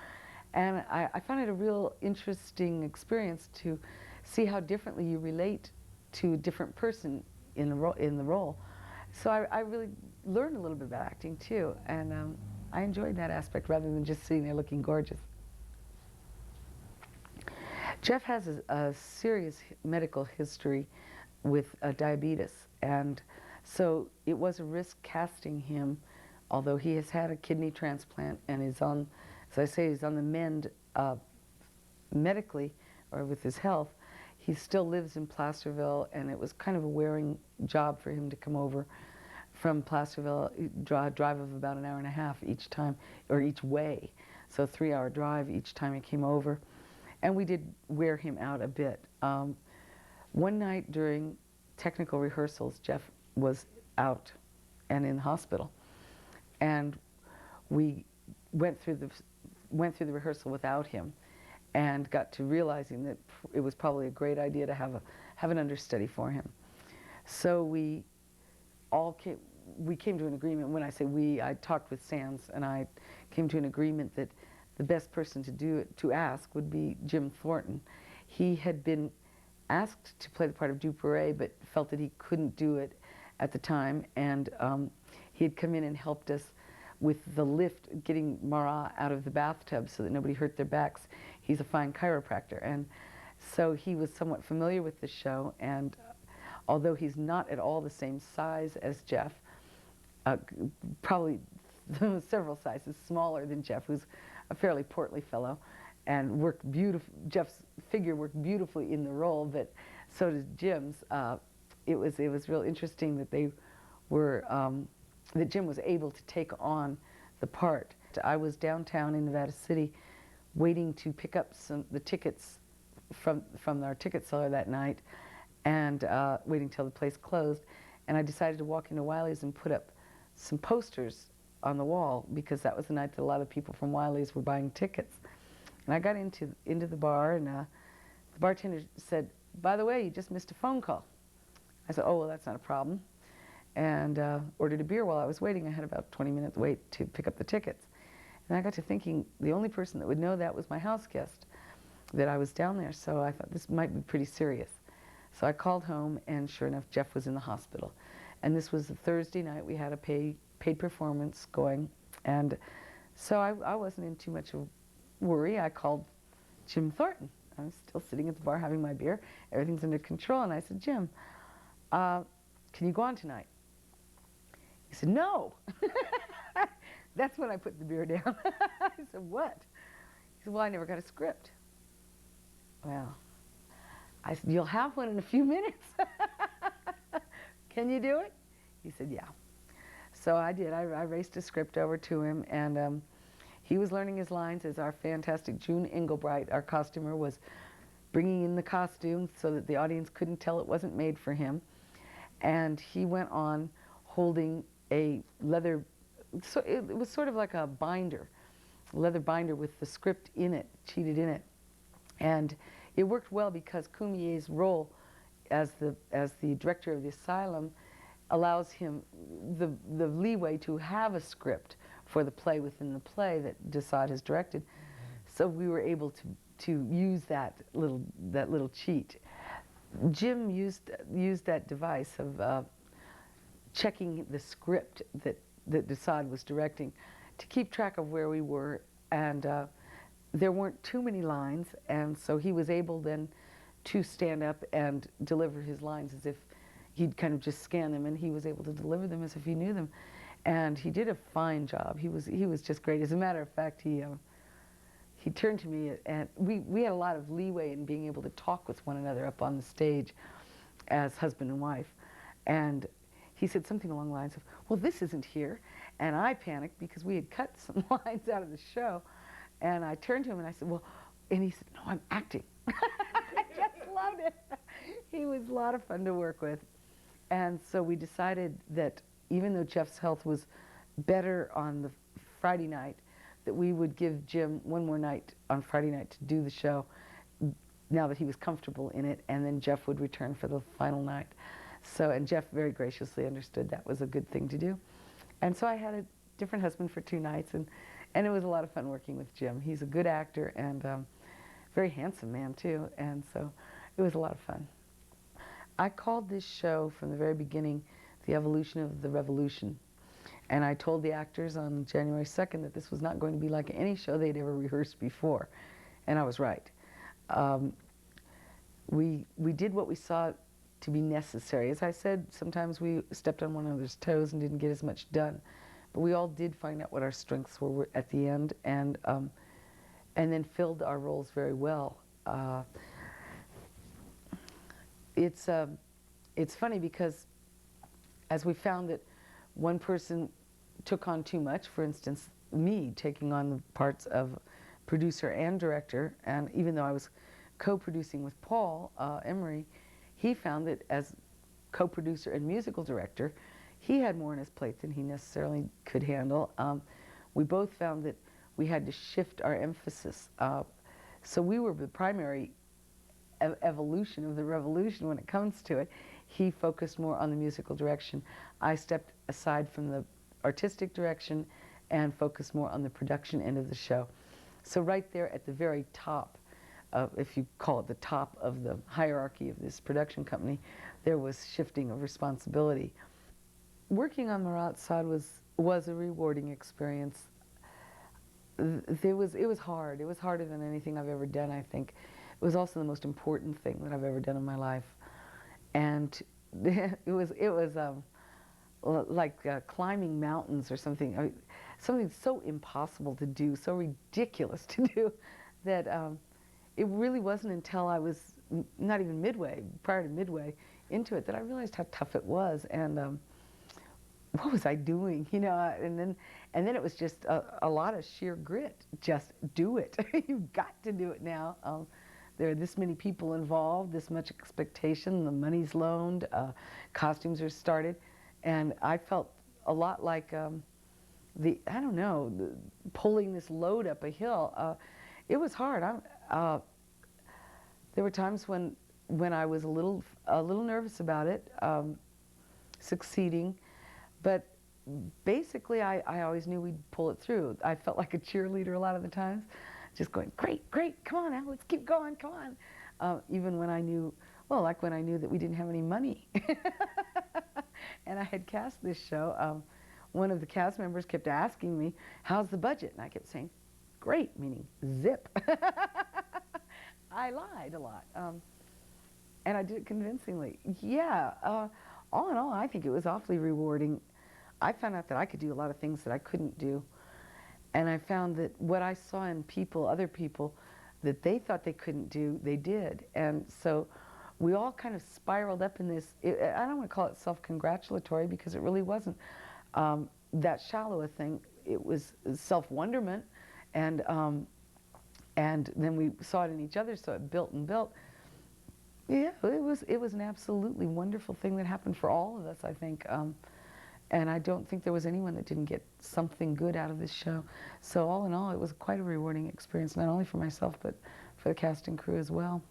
And I found it a real interesting experience to see how differently you relate to a different person in the role. So I really learned a little bit about acting too, and I enjoyed that aspect rather than just sitting there looking gorgeous. Jeff has a serious medical history with diabetes, and so it was a risk casting him, although he has had a kidney transplant and is on, as I say, he's on the mend medically, or with his health. He still lives in Placerville, and it was kind of a wearing job for him to come over from Placerville, drive of about an hour and a half each time, or each way. So a 3-hour drive each time he came over. And we did wear him out a bit. One night during technical rehearsals, Jeff was out and in the hospital. And we went through the rehearsal without him, and got to realizing that it was probably a great idea to have an understudy for him. So we came to an agreement. When I say we, I talked with Sands, and I came to an agreement that the best person to ask would be Jim Thornton. He had been asked to play the part of Duperret, but felt that he couldn't do it at the time, and he had come in and helped us with the lift, getting Marat out of the bathtub so that nobody hurt their backs. He's a fine chiropractor, and so he was somewhat familiar with the show, and although he's not at all the same size as Jeff, probably several sizes smaller than Jeff, who's a fairly portly fellow, and worked beautiful. Jeff's figure worked beautifully in the role, but so did Jim's. It was real interesting that they were that Jim was able to take on the part. I was downtown in Nevada City, waiting to pick up the tickets from our ticket seller that night, and waiting till the place closed. And I decided to walk into Wiley's and put up some posters on the wall, because that was the night that a lot of people from Wiley's were buying tickets. And I got into the bar, and the bartender said, "By the way, you just missed a phone call." I said, "Oh, well, that's not a problem," and ordered a beer while I was waiting. I had about 20 minutes wait to pick up the tickets. And I got to thinking, the only person that would know that was my house guest, that I was down there. So I thought this might be pretty serious. So I called home, and sure enough, Jeff was in the hospital. And this was a Thursday night. We had a paid performance going. And so I wasn't in too much of worry. I called Jim Thornton. I was still sitting at the bar having my beer. Everything's under control. And I said, "Jim, can you go on tonight?" He said, "No." That's when I put the beer down. I said, "What?" He said, "Well, I never got a script." Well, I said, "You'll have one in a few minutes." "Can you do it?" He said, "Yeah." So I did. I raced a script over to him, and he was learning his lines as our fantastic June Engelbright, our costumer, was bringing in the costume so that the audience couldn't tell it wasn't made for him. And he went on holding a leather, so it was sort of like a binder, a leather binder with the script in it, cheated in it. And it worked well because Coumier's role as the director of the asylum allows him the leeway to have a script for the play within the play that de Sade has directed. So we were able to use that little cheat. Jim used that device of checking the script that de Sade was directing to keep track of where we were, and there weren't too many lines, and so he was able then to stand up and deliver his lines as if he'd kind of just scan them, and he was able to deliver them as if he knew them. And he did a fine job. He was just great. As a matter of fact, he turned to me, and we had a lot of leeway in being able to talk with one another up on the stage as husband and wife. And he said something along the lines of, "Well, this isn't here." And I panicked because we had cut some lines out of the show. And I turned to him and I said, "Well," and he said, "No, I'm acting." I just loved it. He was a lot of fun to work with. And so we decided that even though Jeff's health was better on the Friday night, that we would give Jim one more night on Friday night to do the show now that he was comfortable in it, and then Jeff would return for the final night. So, and Jeff very graciously understood that was a good thing to do. And so I had a different husband for 2 nights, and it was a lot of fun working with Jim. He's a good actor and very handsome man too, and so it was a lot of fun. I called this show from the very beginning The Evolution of the Revolution. And I told the actors on January 2nd that this was not going to be like any show they'd ever rehearsed before. And I was right. We did what we saw to be necessary. As I said, sometimes we stepped on one another's toes and didn't get as much done. But we all did find out what our strengths were at the end, and then filled our roles very well. It's funny because as we found that one person took on too much, for instance, me taking on the parts of producer and director, and even though I was co-producing with Paul Emery, he found that as co-producer and musical director, he had more on his plate than he necessarily could handle. We both found that we had to shift our emphasis. So we were the primary evolution of the revolution when it comes to it. He focused more on the musical direction. I stepped aside from the artistic direction and focused more on the production end of the show. So right there at the very top, if you call it the top of the hierarchy of this production company, there was shifting of responsibility. Working on Marat Sade was a rewarding experience. It was hard. It was harder than anything I've ever done, I think. It was also the most important thing that I've ever done in my life. And it was like climbing mountains or something. Something so impossible to do, so ridiculous to do, that it really wasn't until I was not even prior to midway into it, that I realized how tough it was, and what was I doing, you know? And then it was just a lot of sheer grit. Just do it. You've got to do it now. There are this many people involved, this much expectation, the money's loaned, costumes are started, and I felt a lot like I don't know, pulling this load up a hill. It was hard. There were times when I was a little nervous about it, succeeding, but basically I always knew we'd pull it through. I felt like a cheerleader a lot of the times, just going, great, great, come on now, let's keep going, come on. Even when I knew, well, like when I knew that we didn't have any money. And I had cast this show. One of the cast members kept asking me, how's the budget? And I kept saying, great, meaning zip. I lied a lot. And I did it convincingly. Yeah, all in all, I think it was awfully rewarding. I found out that I could do a lot of things that I couldn't do. And I found that what I saw in people, other people, that they thought they couldn't do, they did. And so we all kind of spiraled up in this, I don't want to call it self-congratulatory, because it really wasn't that shallow a thing. It was self-wonderment, and then we saw it in each other, so it built and built. Yeah, it was an absolutely wonderful thing that happened for all of us, I think. And I don't think there was anyone that didn't get something good out of this show. So all in all, it was quite a rewarding experience, not only for myself, but for the cast and crew as well.